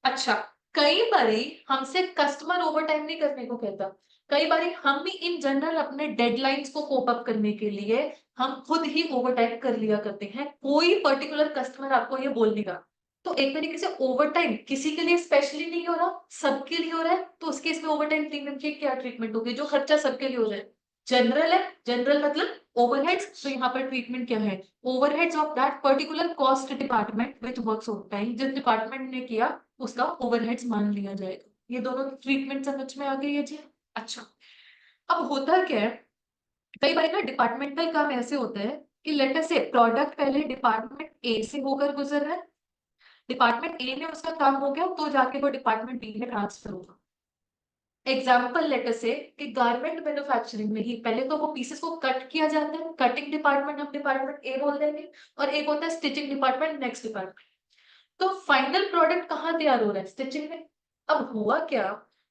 अच्छा, कई बारी हमसे कस्टमर ओवर टाइम नहीं करने को कहता। कई बारी हम भी इन जनरल अपने डेडलाइंस को कोप अप करने के लिए हम खुद ही ओवर टाइम कर लिया करते हैं। कोई पर्टिकुलर कस्टमर आपको ये बोल नहीं रहा। तो एक तरीके से ओवर टाइम किसी के लिए स्पेशली नहीं हो रहा, सबके लिए हो रहा है। तो उस केस में ओवर टाइम प्रीमियम की क्या ट्रीटमेंट होगी? जो खर्चा सबके लिए हो रहा है, जनरल है। जनरल मतलब ओवरहेड्स। तो यहाँ पर ट्रीटमेंट क्या है? Overheads of that particular cost department which works over time. जिस डिपार्टमेंट ने किया उसका ओवरहेड्स मान लिया जाएगा। ये दोनों ट्रीटमेंट समझ में आ गई है जी? अच्छा, अब होता क्या है, कई बार ना डिपार्टमेंटल काम ऐसे होता है कि लेट अस से प्रोडक्ट पहले डिपार्टमेंट ए से होकर गुजर रहा है, डिपार्टमेंट ए में उसका काम हो गया तो जाके वो डिपार्टमेंट बी में ट्रांसफर होगा। एग्जाम्पल लेटर से कि गारमेंट मैन्युफैक्चरिंग में ही पहले तो वो पीसेस को कट किया जाता है, कटिंग डिपार्टमेंट हम डिपार्टमेंट ए बोल देंगे, और एक होता है स्टिचिंग डिपार्टमेंट, नेक्स्ट डिपार्टमेंट। तो फाइनल प्रोडक्ट कहाँ तैयार हो रहा है? स्टिचिंग में। अब हुआ क्या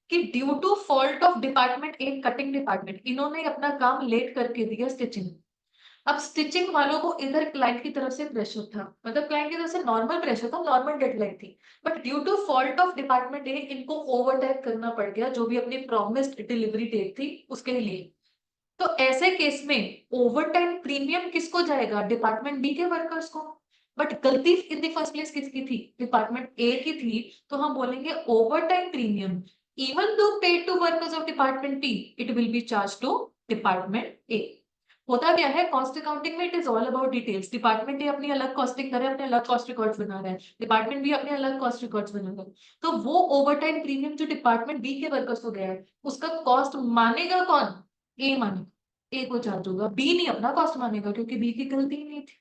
कि due to fault of department A, cutting department, इन्होंने अपना काम लेट करके दिया स्टिचिंग। अब स्टिचिंग वालों को इधर क्लाइंट की तरफ से प्रेशर था, मतलब क्लाइंट की तरफ से नॉर्मल प्रेशर था, नॉर्मल डेडलाइन थी। But due to fault of department A इनको ओवर टाइम करना पड़ गया, जो भी अपनी प्रॉमिस्ड डिलीवरी डेट थी उसके लिए। तो ऐसे केस में ओवर टाइम प्रीमियम किसको जाएगा? डिपार्टमेंट बी के वर्कर्स को। बट गलती इन द फर्स्ट प्लेस किसकी थी? डिपार्टमेंट ए की थी। तो हम बोलेंगे overtime premium even though paid to workers of department B, it will be charge to department A. होता क्या है कॉस्ट अकाउंटिंग में? It is all about details. Department A अपनी अलग कॉस्टिंग करे, अपने अलग कॉस्ट रिकॉर्ड्स बना रहा है, डिपार्टमेंट बी अपने अलग कॉस्ट रिकॉर्ड्स बना रहा है। तो वो ओवर टाइम प्रीमियम जो डिपार्टमेंट बी के वर्कर्स को गया है, उसका कॉस्ट मानेगा कौन? ए मानेगा, ए को चार्ज होगा, बी नहीं अपना कॉस्ट मानेगा क्योंकि बी की गलती ही नहीं थी।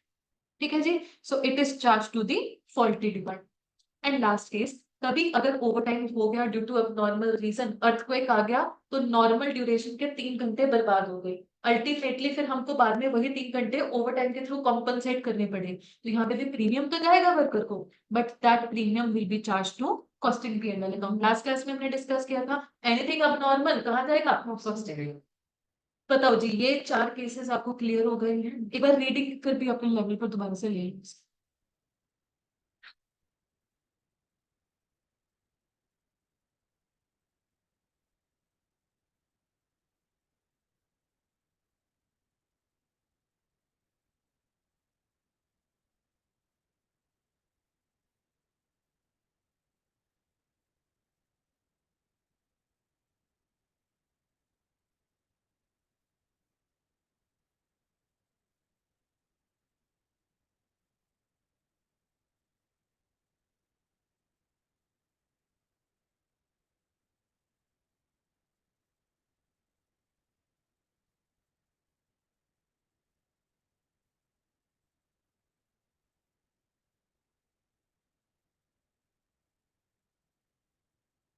ठीक है जी? So it is charge to the faulty department. And last case, कभी अगर ओवर टाइम हो गया due to abnormal reason, earthquake आ गया, तो नॉर्मल ड्यूरेशन के 3 घंटे बर्बाद हो गए। अल्टीमेटली फिर हमको बाद में वही 3 घंटे ओवर टाइम के थ्रू कॉम्पनसेट करने पड़े। तो यहाँ पे भी प्रीमियम तो जाएगा वर्कर को, but that premium will be charge to costing P and L account. Last class में हमने डिस्कस किया था, एनीथिंग अब नॉर्मल कहाँ जाएगा? कॉस्टिंग। बताओ जी, ये 4 केसेस आपको क्लियर हो गए हैं? एक बार रीडिंग फिर भी अपने लेवल पर दोबारा से ले लें।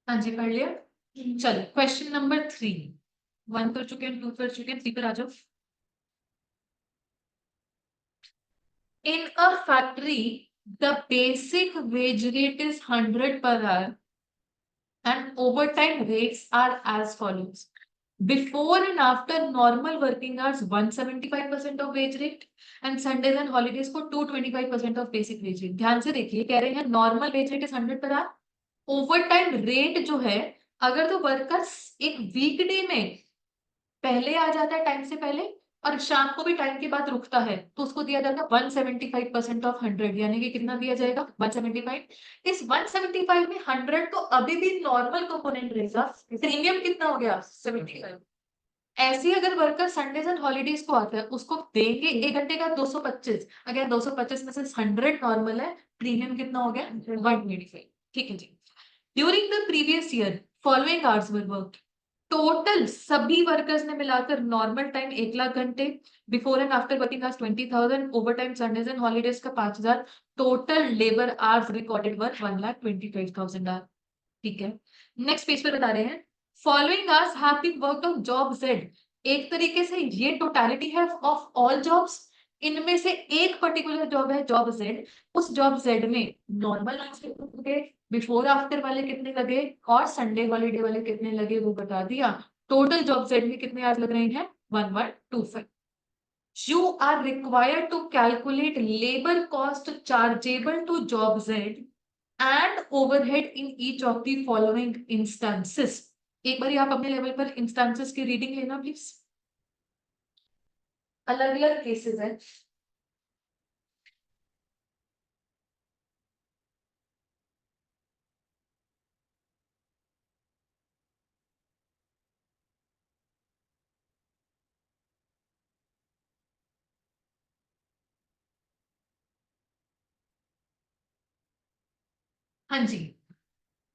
हाँ जी, पढ़ लिया। चलो क्वेश्चन नंबर 3। 1 कर चुके हैं, 2 कर चुके हैं, 3 पर आ जाओ। In a factory, the basic wage rate is 100 per hour and overtime rates are as follows. Before and after normal working hours, 175% of wage rate and Sundays and holidays को 225% of basic wage rate। ध्यान से देखिए, कह रहे हैं normal wage rate is 100 per hour. Over time rate जो है, अगर तो वर्कर्स एक वीकडे में पहले आ जाता है टाइम से पहले और शाम को भी टाइम के बाद रुकता है, तो उसको दिया जाएगा 175% ऑफ 100, यानी कि कितना दिया जाएगा? 175। इस 175 में 100 तो अभी भी नॉर्मल कंपोनेंट रहेगा, प्रीमियम कितना हो गया? 75। ऐसे ही अगर वर्कर संडेज एंड हॉलीडेज को आता है, उसको देंगे 1 घंटे का 225। अगर 225 में से 100 नॉर्मल है, प्रीमियम कितना हो गया? 125। ठीक है जी। During the previous year following hours were worked. Total सभी वर्कर्स ने मिलाकर नॉर्मल टाइम 1 लाख घंटे, before and after working hours 20,000, overtime Sundays and holidays का 5,000, total labour hours recorded work 1,25,000 hour. ठीक है, नेक्स्ट पेज पे बता रहे हैं following hours have been worked on job Z. एक तरीके से ये टोटलिटी है ऑफ ऑल जॉब्स, इनमें से एक पर्टिकुलर जॉब है जॉब जेड, उस जॉब जेड में नॉर्मल आवर्स कितने लगे, बिफोर आफ्टर वाले कितने लगे और संडे हॉलीडे वाले कितने लगे वो बता दिया। टोटल जॉब जेड में कितने आवर्स लग रहे हैं 1125। You are required to calculate labor cost chargeable to job Z and overhead in each of the following instances. एक बार आप अपने लेवल पर इंस्टांसेस की रीडिंग लेना प्लीज, अलग अलग केसेस है। हाँ जी,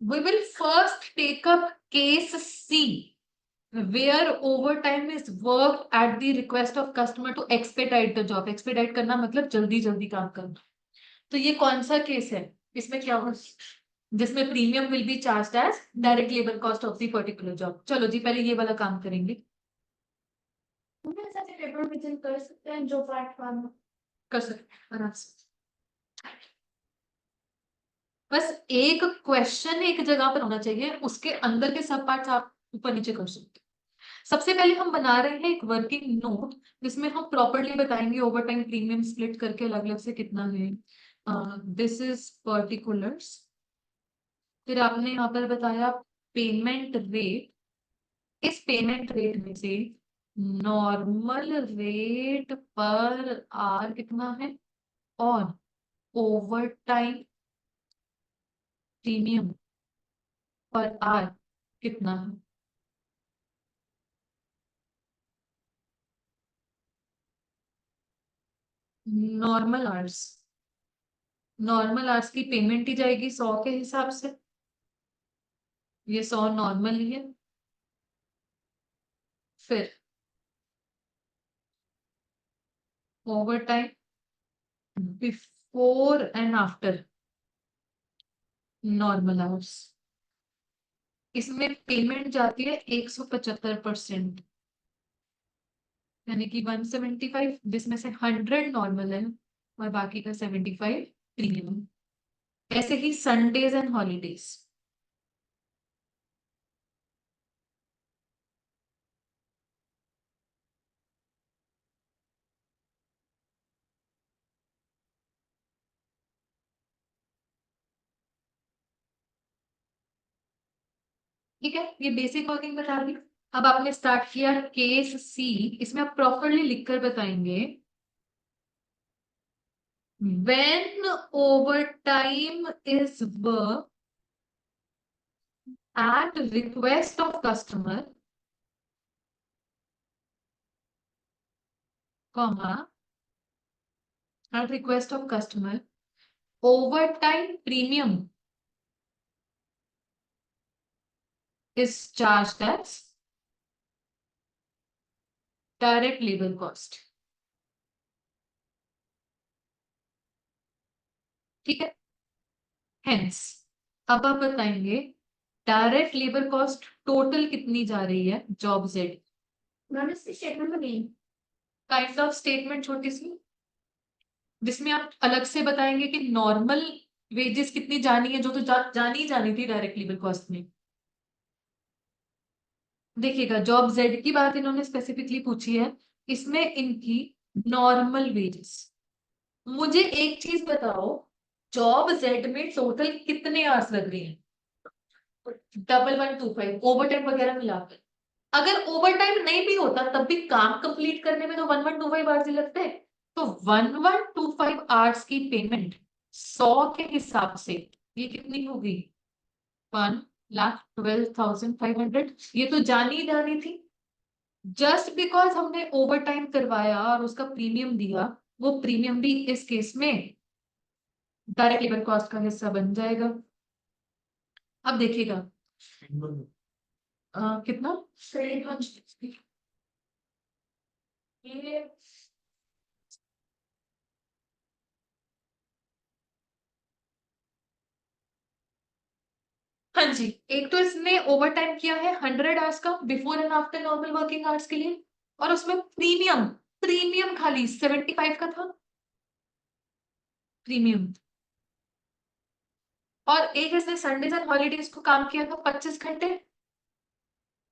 we will first take up case C where overtime is worked at the request of customer to expedite the job। expedite करना मतलब जल्दी जल्दी काम करना। तो ये कौन सा केस है, इसमें क्या हो, जिसमें premium will be charged as direct labour cost of the particular job. चलो जी पहले ये वाला काम करेंगे। पेपर विजिट कर सकते हैं जो पार्ट वन कर सकते हैं आराम से, बस एक क्वेश्चन एक जगह पर होना चाहिए, उसके अंदर के सब पार्ट्स आप ऊपर नीचे कर सकते हैं। सबसे पहले हम बना रहे हैं एक वर्किंग नोट जिसमें हम प्रॉपर्ली बताएंगे ओवर टाइम प्रीमियम स्प्लिट करके अलग अलग से कितना है। दिस इज पर्टिकुलर्स, फिर आपने यहाँ पर बताया पेमेंट रेट, इस पेमेंट रेट में से नॉर्मल रेट पर आर कितना है और ओवर टाइम प्रीमियम पर आर कितना है। नॉर्मल आवर्स, नॉर्मल आवर्स की पेमेंट ही जाएगी 100 के हिसाब से, ये 100 नॉर्मल ही है। फिर over time before and after normal hours, इसमें पेमेंट जाती है 175%, यानी कि 175, जिसमें से 100 नॉर्मल है और बाकी का 75 प्रीमियम। ऐसे ही संडेज एंड हॉलीडेज, ठीक है, ये बेसिक वर्किंग बता दी। अब आपने स्टार्ट किया केस सी, इसमें आप प्रॉपरली लिखकर बताएंगे when overtime is worked at request of customer, comma, at request of customer, overtime premium is charged as direct labor cost। ठीक है, हेंस अब आप बताएंगे डायरेक्ट लेबर कॉस्ट टोटल कितनी जा रही है जॉब जेड। स्टेटमेंट में नहीं, काइंड ऑफ स्टेटमेंट छोटी सी, जिसमें आप अलग से बताएंगे कि नॉर्मल वेजेस कितनी जानी है, जो तो जानी जानी थी डायरेक्ट लेबर कॉस्ट में। देखिएगा जॉब जेड की बात इन्होंने स्पेसिफिकली पूछी है, इसमें इनकी नॉर्मल वेजेस। मुझे एक चीज बताओ, जॉब जेड में टोटल कितने आवर्स लग रहे हैं 1125 ओवर टाइम वगैरह मिलाकर। अगर ओवर टाइम नहीं भी होता तब भी काम कंप्लीट करने में तो 1125 आवर्स ही लगते हैं। तो 1125 आवर्स की पेमेंट 100 के हिसाब से ये कितनी होगी 1,12,500। ये तो जानी जानी थी, जस्ट बिकॉज हमने ओवर टाइम करवाया और उसका प्रीमियम दिया, वो प्रीमियम भी इस केस में डायरेक्ट लेबर कॉस्ट का हिस्सा बन जाएगा। अब देखिएगा कितना? ये हाँ जी, एक तो इसने ओवर टाइम किया है 100 आवर्स का before and after normal working hours के लिए, और उसमें प्रीमियम प्रीमियम खाली 75 का था प्रीमियम। और एक इसने संडेज एंड हॉलीडेज को काम किया था 25 घंटे,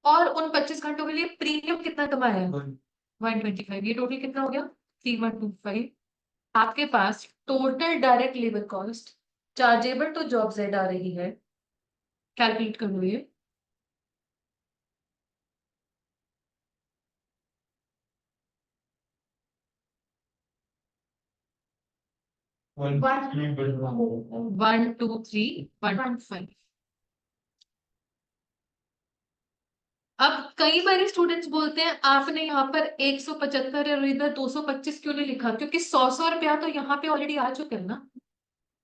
और उन 25 घंटों के लिए प्रीमियम कितना कमाया है? 125। ये टोटल कितना हो गया? 3125। आपके पास total direct labour cost chargeable to job Z आ रही है, कैलकुलेट करो ये। वन 123,125। अब कई बार स्टूडेंट्स बोलते हैं आपने यहाँ पर 175 और इधर 225 क्यों नहीं लिखा? क्योंकि 100 रुपया तो यहाँ पे ऑलरेडी आ चुके हैं ना,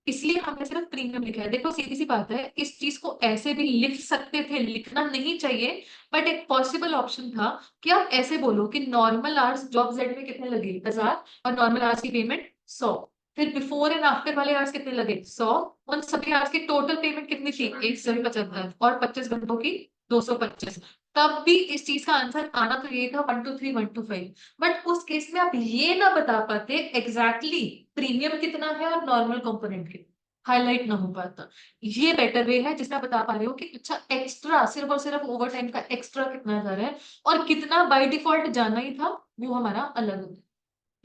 इसलिए हमने सिर्फ प्रीमियम लिखा है। देखो सीधी सी बात है, इस चीज को ऐसे भी लिख सकते थे, लिखना नहीं चाहिए, बट एक पॉसिबल ऑप्शन था कि आप ऐसे बोलो कि नॉर्मल आवर्स जॉब जेड में कितने लगे 1000, और नॉर्मल आवर्स की पेमेंट 100। फिर बिफोर एंड आफ्टर वाले आवर्स कितने लगे 100, उन सभी आवर्स की टोटल पेमेंट कितनी थी 175, और 25 घंटों की 225। तब भी इस चीज का आंसर आना तो ये था 123,125। बट उस केस में आप ये ना बता पाते एग्जैक्टली प्रीमियम कितना है और नॉर्मल कंपोनेंट कितना, हाईलाइट ना हो पाता। ये बेटर वे है जिसमें आप बता पा रहे हो कि अच्छा एक्स्ट्रा सिर्फ और सिर्फ ओवर टाइम का एक्स्ट्रा कितना जा रहा है, और कितना बाय डिफॉल्ट जाना ही था वो हमारा अलग होता है।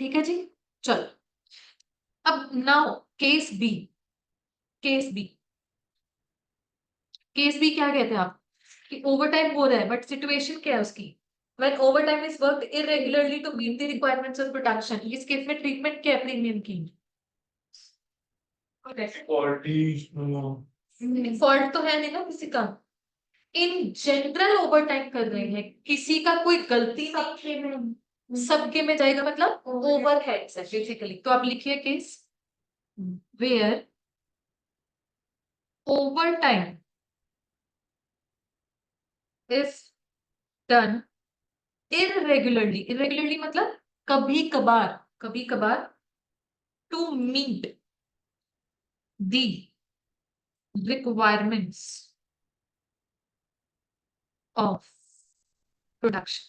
ठीक है जी, चलो। अब now case B. Case B, case B क्या कहते हैं आप? कि ओवर टाइम हो रहा है बट सिचुएशन क्या है उसकी? When overtime is worked irregularly to meet the requirements of production, इस केस में ट्रीटमेंट क्या है प्रीमियम की? फॉल्ट तो है नहीं ना किसी का, इन जनरल ओवर टाइम कर रहे हैं, किसी का कोई गलती नहीं, सबके में जाएगा, मतलब ओवर हेड्स है बेसिकली। तो आप लिखिए case where over time is done irregularly, irregularly मतलब कभी कभार, कभी कभार, to meet the requirements of production,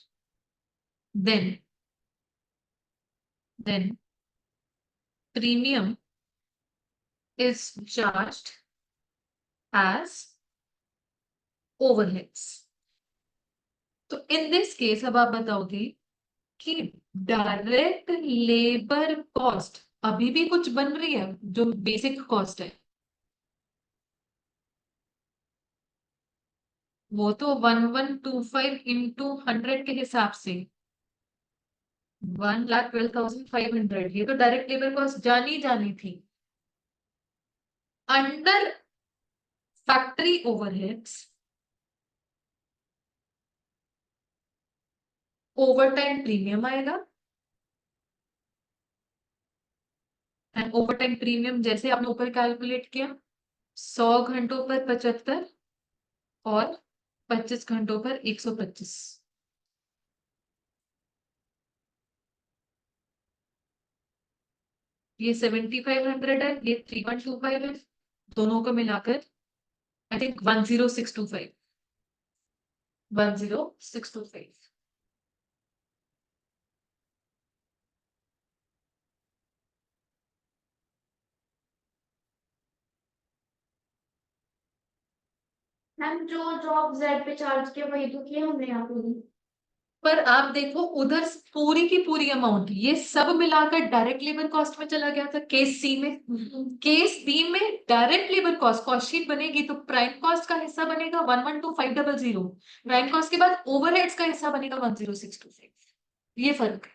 then premium is charged as overheads. तो इन दिस केस अब आप बताओगे कि डायरेक्ट लेबर कॉस्ट अभी भी कुछ बन रही है जो बेसिक कॉस्ट है, वो तो 1125 इंटू 100 के हिसाब से 1,12,500, ये तो डायरेक्ट लेबर कॉस्ट जानी जानी थी। Under factory overheads over time premium आएगा, एंड ओवर टाइम प्रीमियम जैसे आपने ऊपर कैलकुलेट किया 100 घंटों पर 75 और 25 घंटों पर 125। ये 7500 है, ये 3125 है, दोनों को मिलाकर आई थिंक 10625, 10625। मैम जो जॉब जेड पे चार्ज किया वही तो किया हमने यहाँ पे। पर आप देखो उधर पूरी की पूरी अमाउंट ये सब मिलाकर डायरेक्ट लेबर कॉस्ट में चला गया था केस सी में। केस बी में direct labour cost cost sheet बनेगी तो प्राइम कॉस्ट का हिस्सा बनेगा 112,500, प्राइम कॉस्ट के बाद ओवरहेड्स का हिस्सा बनेगा 10625। ये फर्क है,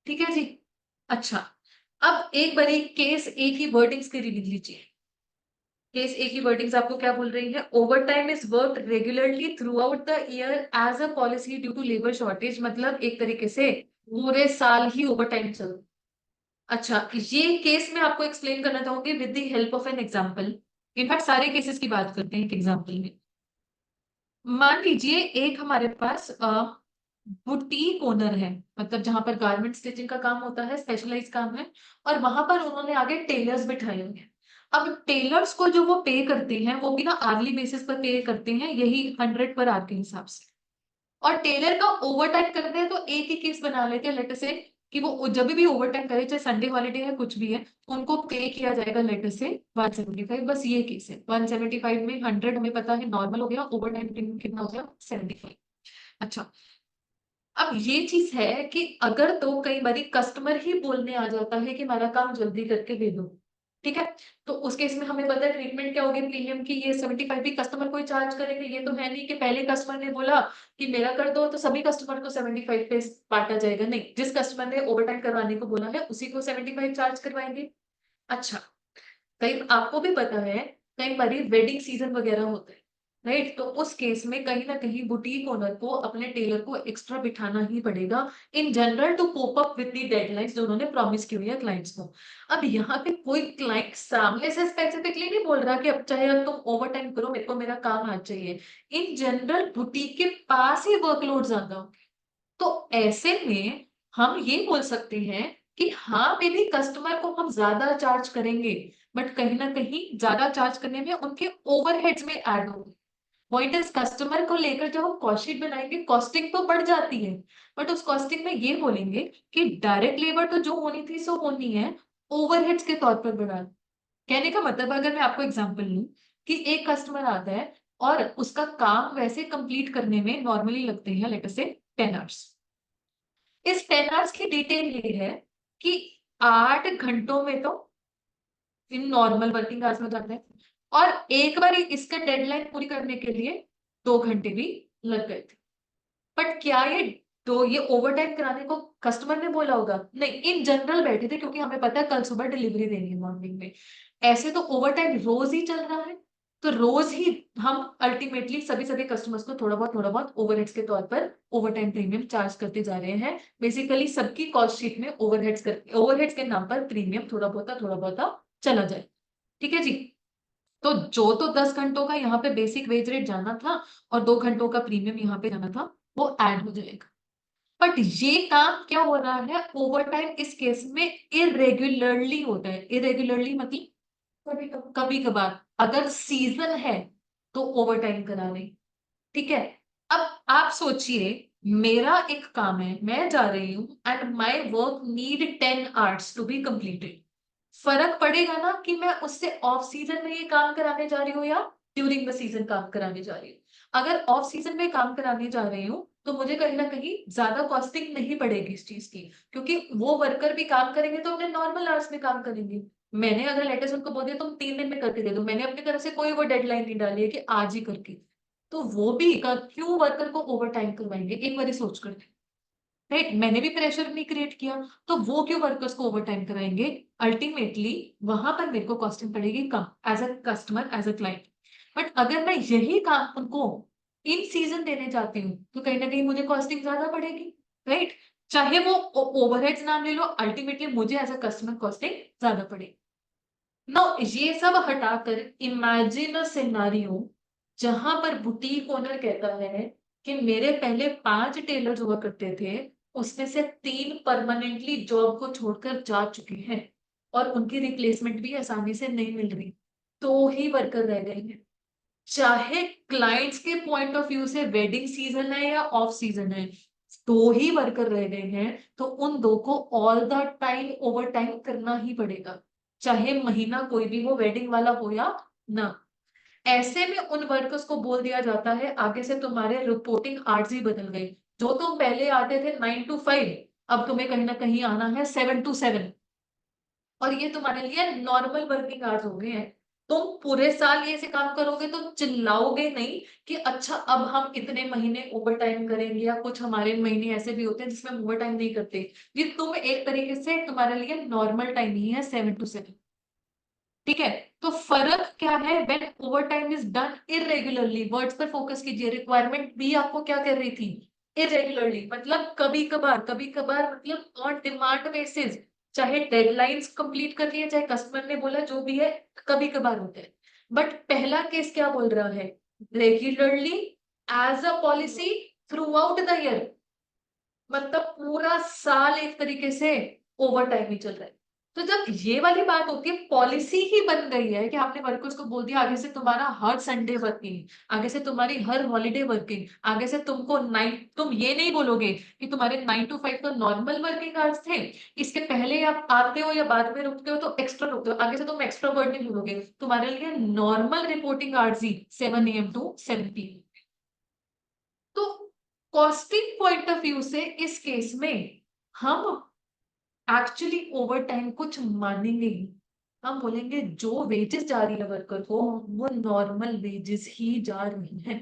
ठीक है जी। अच्छा, अब एक बारी केस ए की वर्डिंग्स की रीडिंग लीजिए। केस ए की वर्डिंग्स आपको क्या बोल रही है? Over time is work regularly throughout the year as a policy due to labour shortage, मतलब एक तरीके से पूरे साल ही ओवर टाइम चल। अच्छा, ये केस मैं आपको एक्सप्लेन करना चाहूंगी with the help of an example. In fact सारे केसेस की बात करते हैं एक एग्जांपल में। मान लीजिए एक हमारे पास बुटीक ओनर है, मतलब जहां पर गारमेंट स्टिचिंग का काम होता है, स्पेशलाइज काम है, और वहां पर उन्होंने आगे टेलर्स बिठाए हुए हैं। अब टेलर्स को जो वो पे करते हैं वो भी ना आर्ली बेसिस पर पे करते हैं, यही 100 पर आवर के हिसाब से। और टेलर का ओवर टाइम करते हैं तो एक ही केस बना लेते हैं, लेटर से कि वो जब भी ओवर टाइम करे, चाहे संडे हॉलीडे है कुछ भी है, उनको पे किया जाएगा लेटर से 175। बस ये केस है, 175 में 100 हमें पता है नॉर्मल हो गया, ओवर टाइम कितना हो गया 75। अच्छा, अब ये चीज है कि अगर तो कई बार कस्टमर ही बोलने आ जाता है कि हमारा काम जल्दी करके दे दो, ठीक है, तो उस केस में हमें पता है ट्रीटमेंट क्या होगी प्रीमियम की, ये 75 भी कस्टमर को ही चार्ज करेंगे। ये तो है नहीं कि पहले कस्टमर ने बोला कि मेरा कर दो तो सभी कस्टमर को 75 पे बांटा जाएगा, नहीं, जिस कस्टमर ने ओवरटाइम करवाने को बोला है उसी को 75 चार्ज करवाएंगे। अच्छा, कई आपको भी पता है कई बार वेडिंग सीजन वगैरह होता है, राइट, तो उस केस में कहीं ना कहीं बुटीक ओनर को अपने टेलर को एक्स्ट्रा बिठाना ही पड़ेगा in general to cope up with the deadlines जो उन्होंने प्रॉमिस की हुई है क्लाइंट्स को। अब यहाँ पे कोई क्लाइंट सामने से स्पेसिफिकली नहीं बोल रहा कि अब चाहे अब तुम ओवर टाइम करो, मेरे को मेरा काम आज चाहिए। इन जनरल बुटीक के पास ही वर्कलोड ज्यादा हो, तो ऐसे में हम ये बोल सकते हैं कि हाँ मे भी कस्टमर को हम ज्यादा चार्ज करेंगे, बट कहीं ना कहीं ज्यादा चार्ज करने में उनके ओवरहेड्स में ऐड होंगे। पॉइंट इज कस्टमर को लेकर जब हम कॉस्ट शीट बनाएंगे कॉस्टिंग तो बढ़ जाती है, बट उस कॉस्टिंग में ये बोलेंगे कि डायरेक्ट लेबर तो जो होनी थी सो होनी है, ओवरहेड्स के तौर पर बढ़ा। कहने का मतलब अगर मैं आपको एग्जांपल लूं कि एक कस्टमर आता है और उसका काम वैसे कंप्लीट करने में नॉर्मली लगते हैं लेटर से 10 आवर्स। इस 10 आवर्स की डिटेल ये है कि 8 घंटों में तो इन नॉर्मल वर्किंग आवर्स में जाते हैं, और एक बार इसका डेडलाइन पूरी करने के लिए 2 घंटे भी लग गए थे। बट क्या ये ओवर टाइम कराने को कस्टमर ने बोला होगा? नहीं, इन जनरल बैठे थे क्योंकि हमें पता है कल सुबह डिलीवरी देनी है मॉर्निंग में। ऐसे तो ओवर टाइम रोज ही चल रहा है, तो रोज ही हम अल्टीमेटली सभी सभी कस्टमर्स को थोड़ा बहुत ओवरहेड्स के तौर पर ओवर टाइम प्रीमियम चार्ज करते जा रहे हैं। बेसिकली सबकी कॉस्ट शीट में ओवरहेड्स के नाम पर प्रीमियम थोड़ा बहुत चला जाए। ठीक है जी, तो जो तो 10 घंटों का यहाँ पे बेसिक वेज रेट जाना था और 2 घंटों का प्रीमियम यहाँ पे जाना था वो ऐड हो जाएगा। बट ये काम क्या हो रहा है, ओवर टाइम इस केस में इरेगुलरली होता है। इरेगुलरली मतलब कभी कभार, अगर सीजन है तो ओवर टाइम करा रहे, ठीक है। अब आप सोचिए, मेरा एक काम है, मैं जा रही हूँ and my work need 10 hours to be completed. फर्क पड़ेगा ना कि मैं उससे ऑफ सीजन में ये काम कराने जा रही हूँ या ड्यूरिंग द सीजन काम कराने जा रही हूँ। अगर ऑफ सीजन में काम कराने जा रही हूँ तो मुझे कहीं ना कहीं ज्यादा कॉस्टिंग नहीं पड़ेगी इस चीज की, क्योंकि वो वर्कर भी काम करेंगे तो अपने नॉर्मल आवर्स में काम करेंगे। मैंने अगर लेटेस्ट उनको बोल दिया तुम 3 दिन में करके दे दो, मैंने अपनी तरफ से कोई वो डेडलाइन नहीं डाली है कि आज ही करके, तो वो भी क्यों वर्कर को ओवर टाइम करवाएंगे, एक बार सोच कर, राइट, मैंने भी प्रेशर नहीं क्रिएट किया, तो वो क्यों वर्कर्स को ओवर टाइम कराएंगे। अल्टीमेटली वहां पर मेरे को कॉस्टिंग पड़ेगी कम as a customer, as a client. But अगर मैं यही काम उनको इन सीजन देने चाहती हूँ तो कहीं ना कहीं मुझे कॉस्टिंग ज्यादा पड़ेगी, राइट, चाहे वो ओवरहेड्स नाम ले लो, अल्टीमेटली मुझे एज अ कस्टमर कॉस्टिंग ज्यादा पड़ेगी। नो, ये सब हटाकर इमेजिन अ सिनेरियो जहां पर बुटीक ओनर कहता है कि मेरे पहले 5 टेलर हुआ करते थे, उसमें से 3 परमानेंटली जॉब को छोड़कर जा चुके हैं और उनकी रिप्लेसमेंट भी आसानी से नहीं मिल रही, तो ही वर्कर रह गए हैं। चाहे क्लाइंट्स के पॉइंट ऑफ व्यू से वेडिंग सीजन है या ऑफ सीजन है, तो ही वर्कर रह गए हैं, तो उन दो को all the time over time करना ही पड़ेगा, चाहे महीना कोई भी हो, वेडिंग वाला हो या ना। ऐसे में उन वर्कर्स को बोल दिया जाता है आगे से तुम्हारे रिपोर्टिंग आवर्स ही बदल गए, जो तुम पहले आते थे 9 to 5, अब तुम्हें कहीं ना कहीं आना है 7 to 7, और ये तुम्हारे लिए नॉर्मल वर्किंग आवर्स हो गए हैं। तुम पूरे साल ये से काम करोगे तो चिल्लाओगे नहीं कि अच्छा अब हम इतने महीने ओवर टाइम करेंगे, या कुछ हमारे महीने ऐसे भी होते हैं जिसमें हम ओवर टाइम नहीं करते। ये तुम एक तरीके से तुम्हारे लिए नॉर्मल टाइम ही है 7 to 7, ठीक है। तो फर्क क्या है, when over time is done irregularly, words पर फोकस कीजिए, रिक्वायरमेंट भी आपको क्या कर रही थी, इरेगुलरली मतलब कभी कभार मतलब ऑन डिमांड बेसिस, चाहे डेडलाइंस कंप्लीट करनी है चाहे कस्टमर ने बोला, जो भी है कभी कभार होता है। बट पहला केस क्या बोल रहा है, regularly as a policy throughout the year, मतलब पूरा साल एक तरीके से ओवर टाइम ही चल रहा है। तो जब ये वाली बात होती है, पॉलिसी ही बन गई है कि आपने वर्कर्स को बोल दिया आगे से तुम्हारा हर संडे वर्किंग, आगे से तुम्हारी हर हॉलीडे वर्किंग, आगे से तुमको तुम ये नहीं बोलोगे कि तुम्हारे 9 to 5 तो नॉर्मल वर्किंग आवर्स थे, इसके पहले आप आते हो या बाद में रुकते हो तो एक्स्ट्रा रुकते हो, आगे से तुम एक्स्ट्रा वर्क नहीं बोलोगे, तुम्हारे लिए normal reporting hours he 7 AM to 7 PM। तो कॉस्टिंग पॉइंट ऑफ व्यू से इस केस में हम एक्चुअली ओवर टाइम कुछ मानेंगे ही, हम बोलेंगे जो वेजेस जा रही है वर्कर को वो नॉर्मल वेजेस ही जा रही है।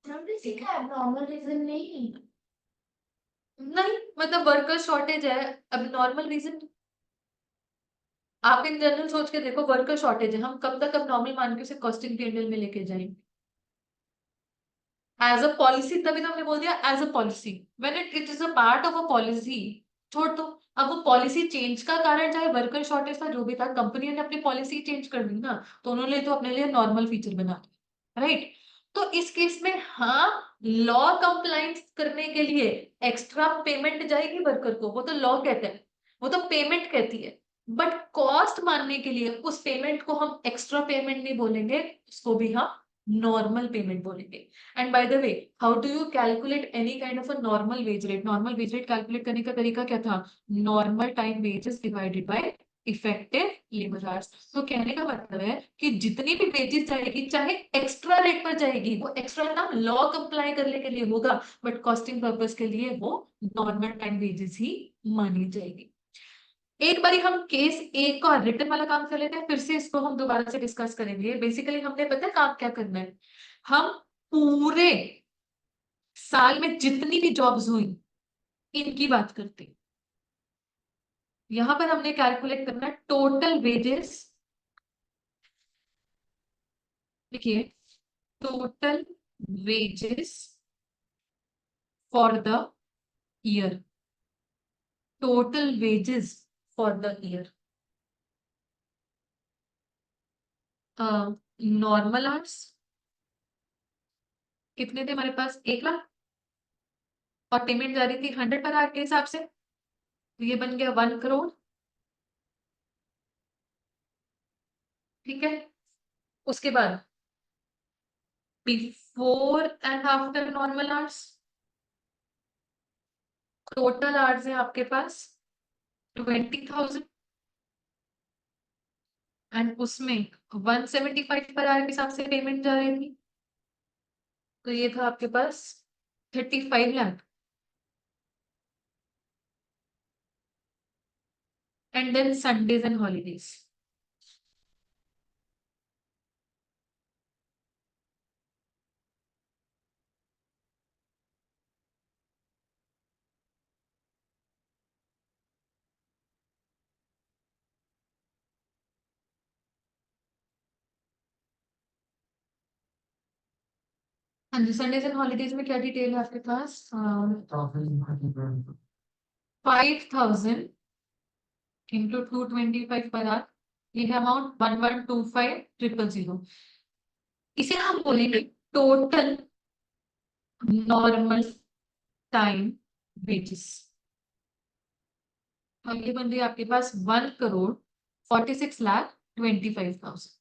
हमने सीखा है नॉर्मल रीजन नहीं। नहीं मतलब वर्कर शॉर्टेज है, अब नॉर्मल रीजन आप इन जनरल सोच के देखो, वर्कर शॉर्टेज है, हम कब तक अब नॉर्मल मान के उसे कॉस्टिंग पीएनएल में लेके जाएंगे एज अ पॉलिसी, तभी तो हमने बोल दिया as a policy, when it is a part of a policy छोड़ दो। अब वो पॉलिसी चेंज का कारण चाहे वर्कर शॉर्टेज था जो भी था, कंपनी ने अपनी पॉलिसी चेंज कर दी ना, तो उन्होंने तो अपने लिए नॉर्मल फीचर बना दिया, राइट। तो इस केस में हाँ, लॉ कंप्लाइंस करने के लिए एक्स्ट्रा पेमेंट जाएगी वर्कर को, वो तो लॉ कहते हैं, वो तो पेमेंट कहती है, बट कॉस्ट मानने के लिए उस पेमेंट को हम एक्स्ट्रा पेमेंट नहीं बोलेंगे, उसको भी हम नॉर्मल पेमेंट बोलेंगे। And by the way, how do you calculate any kind of a normal wage rate? Normal wage rate calculate करने का तरीका क्या था? Normal time wages divided by effective labour hours. तो कहने का मतलब है कि जितनी भी वेजेस जाएगी चाहे एक्स्ट्रा रेट पर जाएगी, वो एक्स्ट्रा ना लॉ कंप्लाई करने के लिए होगा, बट कॉस्टिंग पर्पस के लिए वो नॉर्मल टाइम वेजेस ही मानी जाएगी। एक बारी हम केस एक का रिटर्न वाला काम कर लेते हैं, फिर से इसको हम दोबारा से डिस्कस करेंगे। बेसिकली हमने पता है काम क्या करना है, हम पूरे साल में जितनी भी जॉब्स हुई इनकी बात करते हैं। यहां पर हमने कैलकुलेट करना है टोटल वेजेस, देखिए total wages for the year, total wages for the year, normal hours कितने थे हमारे पास, 1 लाख, और पेमेंट जा रही थी 100 पर आवर के हिसाब से, तो ये बन गया 1 करोड़, ठीक है। उसके बाद before and after normal hours, total hours है आपके पास 20,000, एंड उसमें 175 पर आवर के हिसाब से पेमेंट जा रही थी, तो ये था आपके पास 35 lakh. And then Sundays and holidays, हाँ जी, संडेज एंड हॉलीडेज में क्या डिटेल है आपके पास? 5,000 इंटू 225 पर आवर, ये है अमाउंट 1125,000। इसे हम बोलेंगे टोटल नॉर्मल टाइम वेजेस, और ये बन रही है आपके पास 1,46,25,000।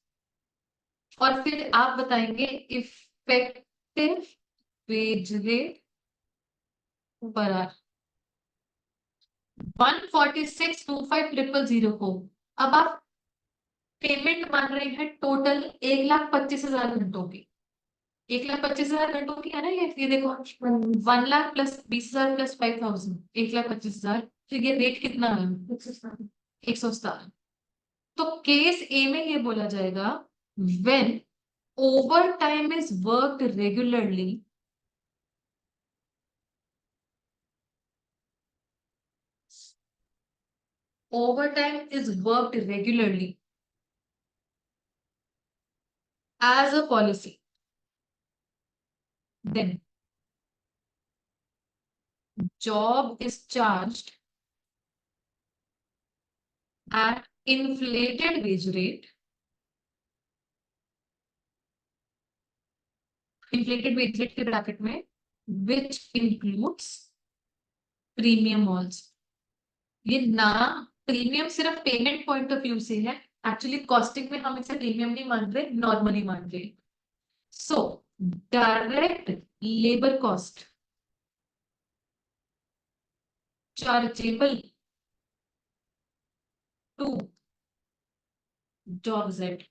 और फिर आप बताएंगे effective wage rate per our 146,25,000 को अब आप पेमेंट मान रहे हैं टोटल 1,25,000 घंटों की, 1,25,000 घंटों की है ना ये देखो, 1 लाख प्लस 20,000 प्लस 5,000, 1,25,000, तो ये रेट कितना है? 117। तो केस ए में ये बोला जाएगा when over time is worked regularly, over time is worked regularly as a policy, then job is charged at inflated wage rate inflated wage rate के ब्रैकेट में विच इंक्लूड्स प्रीमियम ऑल्सो। ये नाम premium सिर्फ payment point of view से है, actually costing में हम इसे प्रीमियम नहीं मान रहे, नॉर्मली मान रहे। So direct labour cost chargeable to job Z.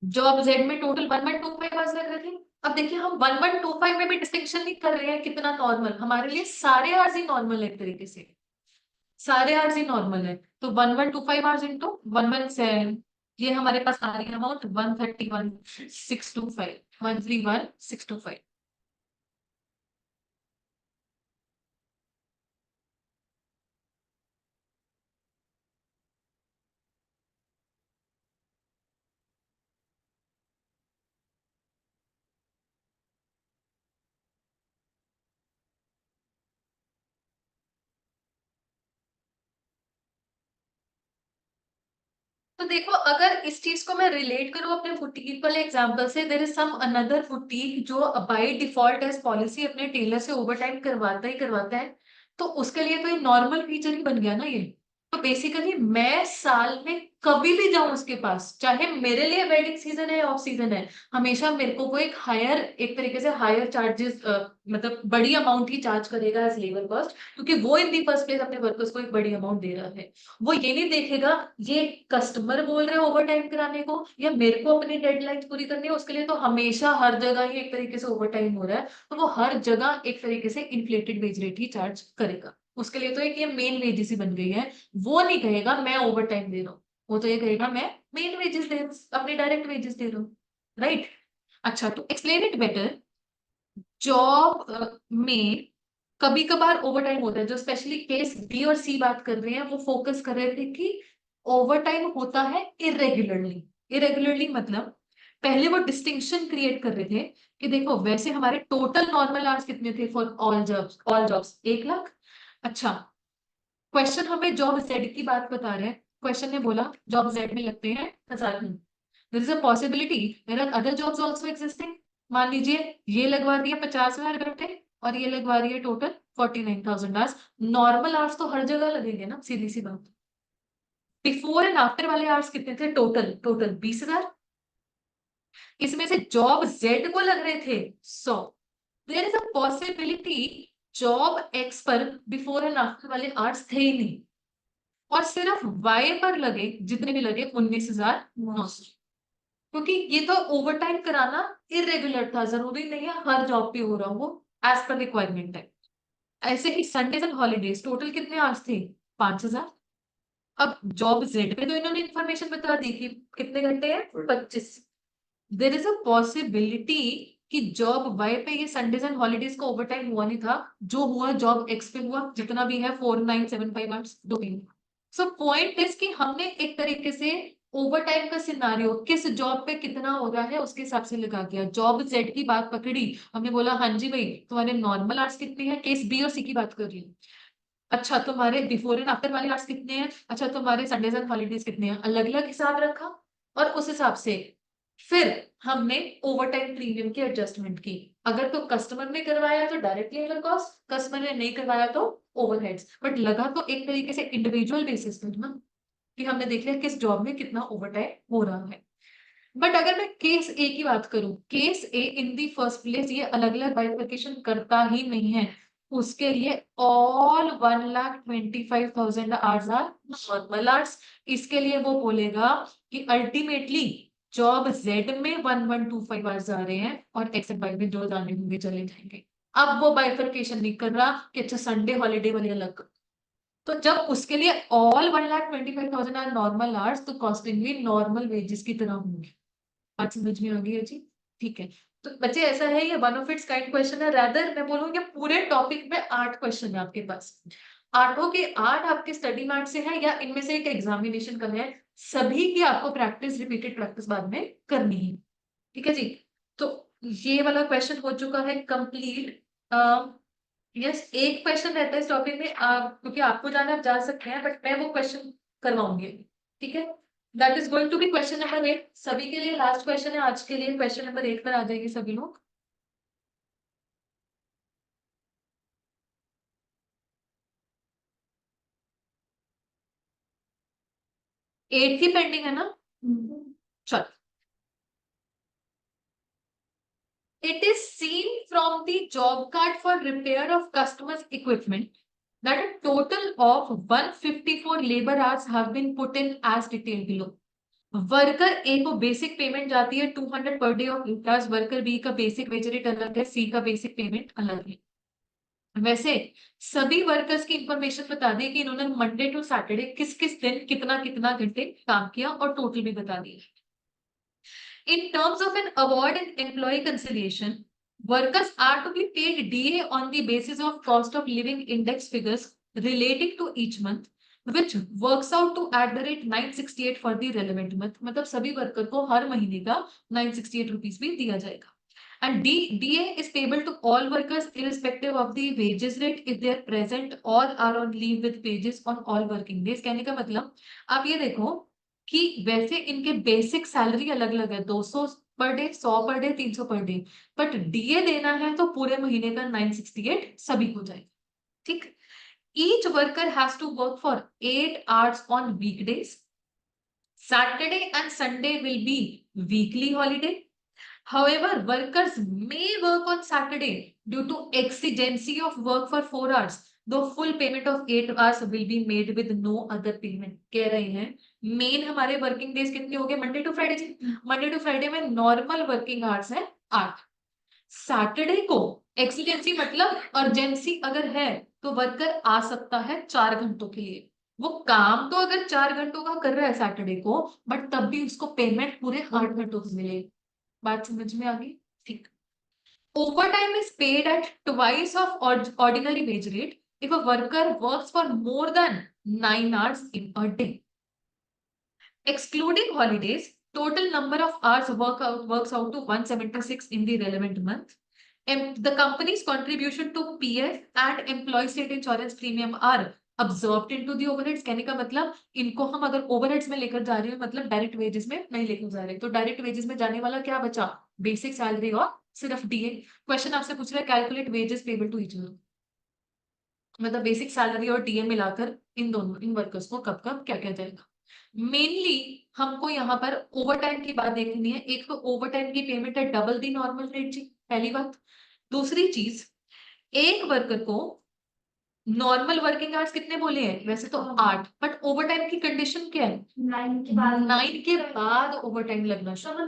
Job Z में टोटल 1125 आवर्स लग रहे थे। अब देखिए हम 1125 में भी डिस्टिंक्शन नहीं कर रहे हैं कितना नॉर्मल, हमारे लिए सारे आवर्स ही नॉर्मल है एक तरीके से, सारे आवर्स ही नॉर्मल है। तो 1125 आवर्स इंटू 117, ये हमारे पास आ रही है अमाउंट 131,625, 131,625। तो देखो अगर इस चीज को मैं रिलेट करूं अपने बुटीक वाले एग्जांपल से, there is some another boutique जो बाय डिफॉल्ट एज पॉलिसी अपने टेलर से ओवरटाइम करवाता ही करवाता है, तो उसके लिए तो ये नॉर्मल फीचर ही बन गया ना ये। तो बेसिकली मैं साल में कभी भी जाऊं उसके पास, चाहे मेरे लिए वेडिंग सीजन है ऑफ सीजन है, हमेशा मेरे को वो एक हायर, एक तरीके से हायर चार्जेस, मतलब बड़ी अमाउंट ही चार्ज करेगा एज लेबर कॉस्ट, क्योंकि वो इन दी फर्स्ट प्लेस अपने वर्कर्स को एक बड़ी अमाउंट दे रहा है। वो ये नहीं देखेगा ये कस्टमर बोल रहे हैं ओवर टाइम कराने को या मेरे को अपनी डेडलाइन पूरी करनी है, उसके लिए तो हमेशा हर जगह ही एक तरीके से ओवर टाइम हो रहा है, तो वो हर जगह एक तरीके से इन्फ्लेटेड वेज रेट ही चार्ज करेगा। उसके लिए तो एक ये मेन वेजेस ही बन गई है। वो नहीं कहेगा मैं ओवर टाइम दे रहा हूँ, वो तो ये कहेगा मैं मेन वेजेस दे, अपने डायरेक्ट वेजेस दे रहा हूँ, राइट। अच्छा तो एक्सप्लेन इट बेटर। जॉब में कभी कभार ओवर टाइम होता है, जो स्पेशली केस बी और सी बात कर रहे हैं वो फोकस कर रहे थे कि ओवर टाइम होता है इरेगुलरली। इरेगुलरली मतलब पहले वो डिस्टिंक्शन क्रिएट कर रहे थे कि देखो वैसे हमारे टोटल नॉर्मल आवर्स कितने थे फॉर ऑल जॉब्स 1 लाख। अच्छा क्वेश्चन हमें जॉब जेड की बात बता रहे हैं, क्वेश्चन ने बोला जॉब जेड में लगते हैं 1000 दिन, there is a possibility there are other jobs also existing. मान लीजिए ये लगवा दिए 50,000 घंटे और ये लगवा रही है टोटल 49,000 आवर्स। नॉर्मल आवर्स तो हर जगह लगेंगे ना, सीधी सी बात। बिफोर एंड आफ्टर वाले आवर्स कितने थे टोटल, टोटल 20,000। इसमें से जॉब जेड को लग रहे थे 100। There is a possibility job X पर बिफोर एंड आफ्टर वाले आवर्स थे ही नहीं, और सिर्फ वाई पर लगे जितने भी लगे 19,900, क्योंकि ये तो ओवर टाइम कराना इरेगुलर था, जरूरी नहीं है हर जॉब पे हो रहा हो, वो एज पर रिक्वायरमेंट है। ऐसे ही संडेज एंड हॉलीडेज टोटल कितने आवर्स थे 5,000। अब जॉब जेड पे तो इन्होंने इन्फॉर्मेशन बता दी कि कितने घंटे हैं 25। देर इज अ पॉसिबिलिटी कि जॉब वाई पे ये संडेज एंड हॉलीडेज का ओवर टाइम हुआ नहीं था, जो हुआ जॉब एक्स पे हुआ, जितना भी है 4975 आवर्स दो दिन। सो पॉइंट इज कि हमने एक तरीके से ओवर टाइम का सिनारियो किस जॉब पे कितना हो रहा है उसके हिसाब से लगा दिया। जॉब जेड की बात पकड़ी, हमने बोला हाँ जी भाई तुम्हारे नॉर्मल आवर्स कितने हैं, केस बी और सी की बात कर रही हूँ। अच्छा तुम्हारे बिफोर एंड आफ्टर वाले आवर्स कितने हैं, अच्छा तुम्हारे संडेज एंड हॉलीडेज कितने हैं, अलग अलग हिसाब रखा और उस हिसाब से फिर हमने ओवर टाइम प्रीमियम की एडजस्टमेंट की। अगर तो कस्टमर ने करवाया तो डायरेक्ट लेबर कॉस्ट, कस्टमर ने नहीं करवाया तो ओवरहेड्स, बट लगा तो एक तरीके से इंडिविजुअल बेसिस पर ना, कि हमने देख लिया किस जॉब में कितना ओवर टाइम हो रहा है। बट अगर मैं केस ए की बात करूं, case A in the first place ये अलग अलग बाइफर्केशन करता ही नहीं है। उसके लिए all 1,25,000 hours are normal hours. इसके लिए वो बोलेगा कि अल्टीमेटली जॉब जेड में 1,125 आवर्स आ रहे हैं और एक्स एंड वाई में जो जाने होंगे चले जाएंगे। अब वो बाइफर्केशन नहीं कर रहा कि अच्छा संडे हॉलीडे वाले अलग। तो जब उसके लिए ऑल 1,25,000 आर नॉर्मल आवर्स, तो कॉस्टिंग भी नॉर्मल वेजेस की तरह होंगी। बात समझ में आ गई है जी। ठीक है। तो बच्चे ऐसा है ये one of its kind question है, रादर मैं बोलूंगी पूरे टॉपिक में 8 क्वेश्चन है आपके पास, 8 के 8 आपके स्टडी मार्क्स से है या इनमें से एक एग्जामिनेशन का है। सभी की आपको प्रैक्टिस, रिपीटेड प्रैक्टिस बाद में करनी है। ठीक है जी। तो ये वाला क्वेश्चन हो चुका है कंप्लीट। यस एक क्वेश्चन रहता है इस टॉपिक में, क्योंकि आपको जाना आप जा सकते हैं बट मैं वो क्वेश्चन करवाऊंगी। ठीक है। That is going to be question number 8। सभी के लिए लास्ट क्वेश्चन है आज के लिए, क्वेश्चन नंबर 8 पर आ जाएंगे सभी लोग। एट की पेंडिंग है ना, चलो। It is seen from the job card for repair of customers' equipment that a total of 154 labor hours have been put in as detailed below. Worker A को basic payment जाती है 200 per day of interest, worker B का basic wage rate अलग है, सी का basic payment अलग है। वैसे सभी वर्कर्स की इंफॉर्मेशन बता दी कि इन्होंने मंडे टू सैटरडे किस किस दिन कितना कितना घंटे काम किया और टोटल भी बता दी। In terms of an award and employee conciliation, workers are to be paid DA on the basis of cost of living index figures relating to each month, which works out to at the rate 968 for the relevant month. मतलब सभी worker को हर महीने का 968 rupees भी दिया जाएगा। And DA is payable to all workers irrespective of the wages rate if they are present or are on leave with wages on all working days। कहने का मतलब आप ये देखो कि वैसे इनके बेसिक सैलरी अलग अलग है, 200 per day, 100 per day, 300 per day, but DA देना है तो पूरे महीने का 968 सभी हो जाएगा। ठीक। Each worker has to work for 8 hours on weekdays, Saturday and Sunday will be weekly holiday. However, workers may work on Saturday due to exigency of work for 4 hours. The full payment of 8 hours will be made with no other payment। कह रहे हैं main हमारे working days कितने हो गए, Monday to Friday. Monday to Friday में normal working hours है 8। Saturday को एक्सीडेंसी मतलब अर्जेंसी अगर है तो वर्कर आ सकता है 4 घंटों के लिए। वो काम तो अगर 4 घंटों का कर रहा है सैटरडे को, बट तब भी उसको पेमेंट पूरे 8 घंटों की मिलेगी। बात समझ में आ गई? ठीक। Overtime is paid at twice of ordinary wage rate if a worker works for more than 9 hours in a day. Excluding holidays, total number of hours works out to 176 in the relevant month. And the company's contribution to PF and employee state insurance premium are absorbed into the overheads। कहने का मतलब इनको हम अगर overheads में लेकर जा रहे हैं मतलब डायरेक्ट वेजेस में नहीं लेकर जा रहे, तो डायरेक्ट वेजेस में जाने वाला क्या बचा, बेसिक सैलरी और सिर्फ डीए। क्वेश्चन आपसे पूछ रहा है calculate wages payable to each other, मतलब बेसिक सैलरी और डीए मिलाकर इन दोनों इन वर्कर्स को कब कब क्या क्या जाएगा। मेनली हमको यहाँ पर ओवरटाइम की बात देखनी है। एक तो ओवरटाइम की पेमेंट है डबल दी नॉर्मल रेट जी, पहली बात। दूसरी चीज, एक वर्कर को नॉर्मल वर्किंग आवर्स कितने बोले हैं, वैसे तो 8, बट ओवरटाइम की कंडीशन क्या है, 9 के बाद ओवरटाइम लगना शुरू।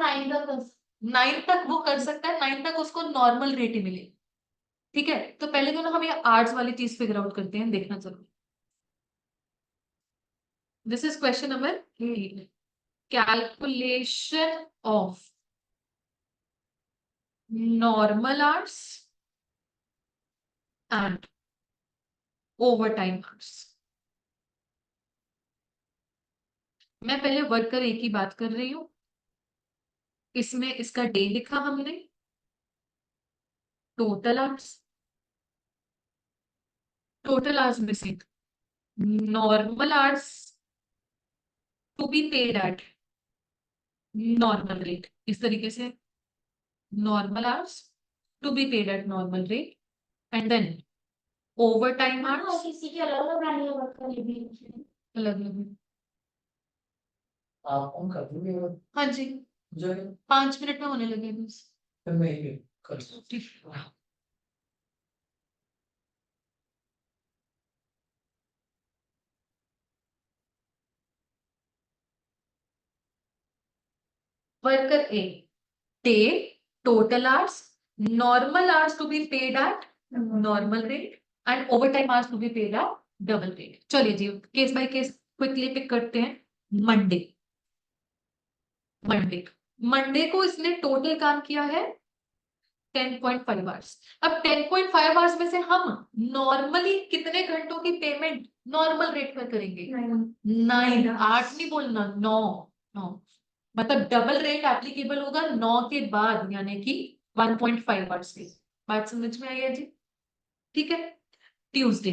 9 तक वो कर सकता है, 9 तक उसको नॉर्मल रेट ही मिले। ठीक है, तो पहले तो ना हम ये आर्ट्स वाली चीज फिगर आउट करते हैं, देखना जरूर। This is question number 8, calculation of normal hours and overtime hours. मैं पहले वर्कर ए की बात कर रही हूं, इसमें इसका डे लिखा हमने, टोटल आवर्स, टोटल आवर्स में से normal hours to be paid at normal rate, इस तरीके से normal hours to be paid at normal rate, and then over time hours किसी की अलग अलग वर्कर अलग अलग। आप कौन कर रही हो? हाँ जी, जो 5 मिनट में होने लगे बस। फिर मैं ये कर सकती worker A, day, total hours, normal hours to be paid at normal rate and over time hours to be paid at double rate. चलिए जी, case by case quickly pick करते हैं। मंडे, मंडे मंडे को इसने total काम किया है 10.5 hours. अब 10.5 आवर्स में से हम नॉर्मली कितने घंटों की पेमेंट नॉर्मल रेट पर करेंगे, 9, 8 नहीं बोलना, 9, 9 मतलब डबल रेट एप्लीकेबल होगा 9 के बाद, यानी कि 1.5 आवर्स की। बात समझ में आई है जी? ठीक है। ट्यूसडे,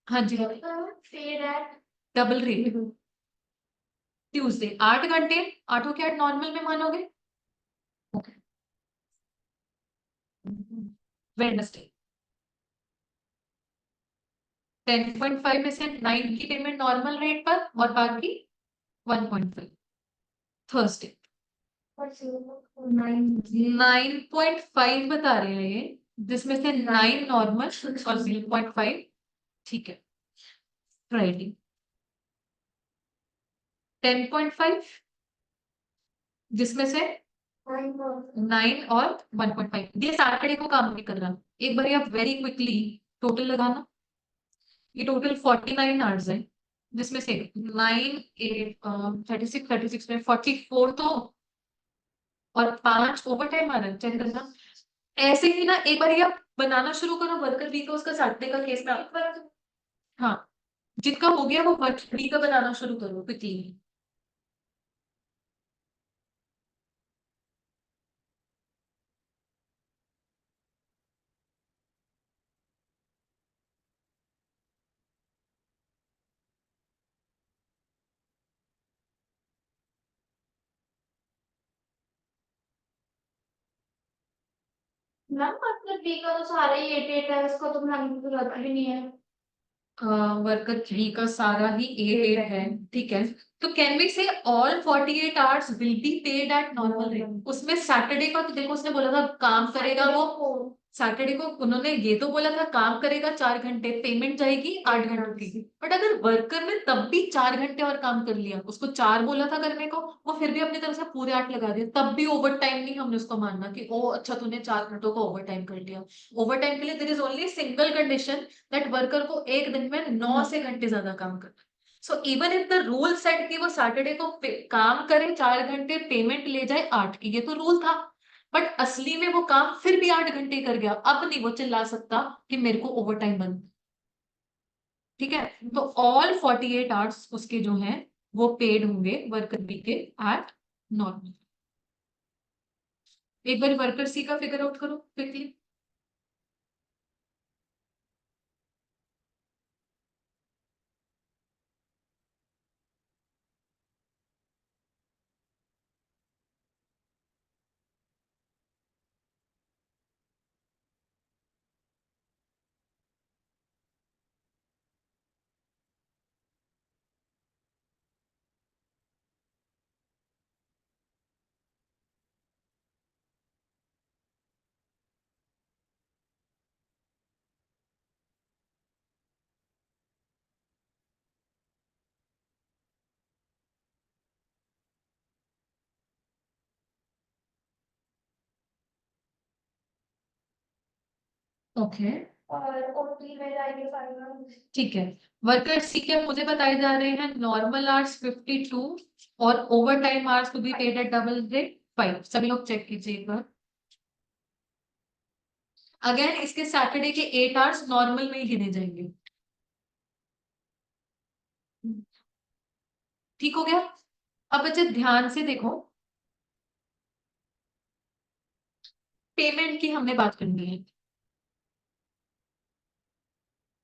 हाँ जी, paid at double rate. Tuesday 8 घंटे, 8 के 8 नॉर्मल में मानोगे। वेडनेसडे 10.5 में से 9 की पेमेंट नॉर्मल रेट पर और बाकी 1.5। थर्सडे 9.5 बता रहे हैं ये, जिसमें से 9 नॉर्मल और 0.5 ठीक है। फ्राइडे 10.5 जिसमें से 9 और 1.5। ये सैटरडे को काम नहीं कर रहा। एक बार आप वेरी क्विकली टोटल लगाना। ये टोटल 49 आवर्स है, जिसमें से 9 8 36 में 44 तो और 5 ओवर टाइम आ रहा है। चेक करना। ऐसे ही ना एक बार आप बनाना शुरू करो वर्कर वीक का, उसका सैटरडे का केस में हाँ जिनका हो गया वो वर्कर वीक का बनाना शुरू करो क्विकली। मैम मतलब बी का तो सारा ही 8 है, उसका तो बनाने की जरूरत भी नहीं है। वर्कर 3 का सारा ही 8 है, ठीक है। तो कैन वी से all 48 hours will be paid at normal rate. उसमें सैटरडे का तो देखो उसने बोला था काम करेगा वो, सैटरडे को उन्होंने ये तो बोला था काम करेगा 4 घंटे, पेमेंट जाएगी 8 घंटों की। बट अगर वर्कर ने तब भी 4 घंटे और काम कर लिया, उसको 4 बोला था करने को, वो फिर भी अपनी तरफ से पूरे 8 लगा दिया, तब भी ओवर टाइम नहीं हमने उसको मानना कि ओ अच्छा तूने 4 घंटों का ओवर टाइम कर लिया। ओवर टाइम के लिए there is only single condition that worker को एक दिन में 9 से घंटे ज्यादा काम करना। So even if the rule set कि वो सैटरडे को काम करे 4 घंटे, पेमेंट ले जाए 8 की, ये तो रूल था। बट असली में वो काम फिर भी 8 घंटे कर गया, अब नहीं वो चिल्ला सकता कि मेरे को ओवर टाइम बंद। ठीक है, तो ऑल 48 आवर्स उसके जो हैं वो पेड होंगे वर्कर बी के एट नॉर्मल। एक बार वर्कर सी का फिगर आउट करो क्विकली। ओके और ओटी में जाएंगे फाइनल। ठीक है, वर्कर सी के मुझे बताए जा रहे हैं नॉर्मल आवर्स 52 और over time hours to be paid at double rate 5। सभी लोग चेक कीजिए एक बार। अगेन इसके सैटरडे के 8 आवर्स नॉर्मल में ही गिने जाएंगे। ठीक हो गया। अब बच्चे ध्यान से देखो, पेमेंट की हमने बात करनी है।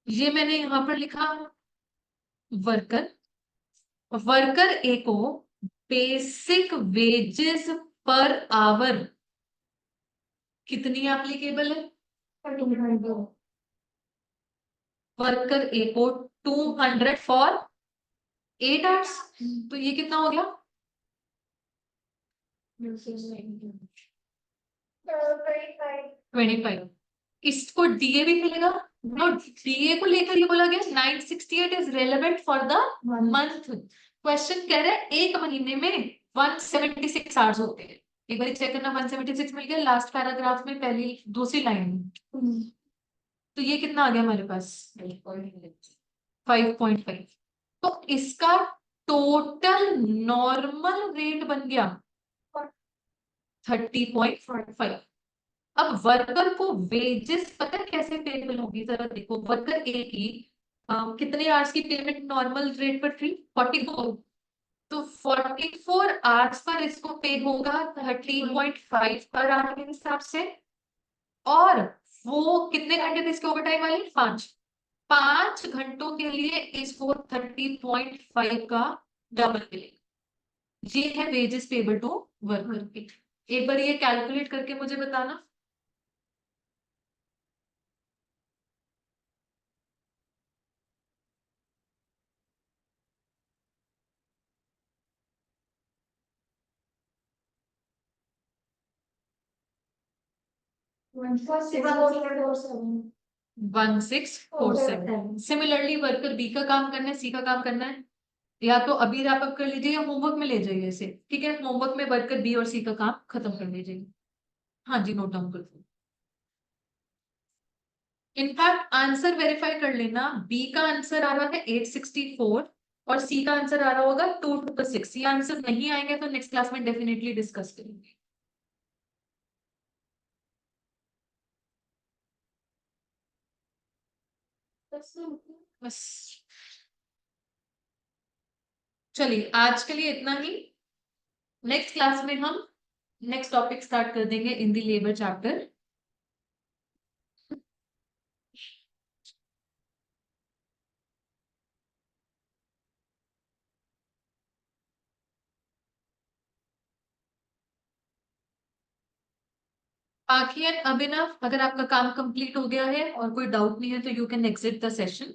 ये मैंने यहां पर लिखा वर्कर, वर्कर ए को बेसिक वेजेस पर आवर कितनी एप्लीकेबल है? वर्कर ए को 200 फॉर 8 आवर्स, तो ये कितना हो गया? 25। इसको डीए भी मिलेगा। नो, डीए को लेकर ये बोला गया 968 is relevant for the month. Question कह रहा है एक महीने में 176 आवर्स होते हैं। एक बार चेक करना, 176 मिल गया लास्ट पैराग्राफ में पहली दूसरी लाइन में। तो ये कितना आ गया हमारे पास? 5.5। तो इसका टोटल नॉर्मल रेट बन गया 30.5। अब वर्कर को वेजेस पता है कैसे पेबल होगी, जरा देखो। वर्कर ए की कितने आवर्स की पेमेंट नॉर्मल रेट पर थी? 44। तो 44 आवर्स पर इसको पे होगा 30.5 पर आवर के हिसाब से। और वो कितने घंटे थे इसके ओवर टाइम वाली? 5। 5 घंटों के लिए इसको 30.5 का डबल मिलेगा। ये है वेजेस पेबल टू वर्कर की। एक बार ये कैलकुलेट करके मुझे बताना। $1,647 1647। सिमिलरली वर्कर बी का काम करना है, सी का काम करना है, या तो अभी रैप अप कर लीजिए या होमवर्क में ले जाइए इसे। ठीक है, होमवर्क में वर्कर बी और सी का काम खत्म कर लीजिए। हाँ जी, नोट डाउन कर लो। इनफैक्ट आंसर वेरीफाई कर लेना। बी का आंसर आ रहा है 864 और सी का आंसर आ रहा होगा 226। ये आंसर नहीं आएंगे तो नेक्स्ट क्लास में डेफिनेटली डिस्कस करेंगे। बस चलिए, आज के लिए इतना ही। नेक्स्ट क्लास में हम नेक्स्ट टॉपिक स्टार्ट कर देंगे इन द लेबर चैप्टर। बाकी एंड अभिनव, अगर आपका काम कंप्लीट हो गया है और कोई डाउट नहीं है तो you can exit the session.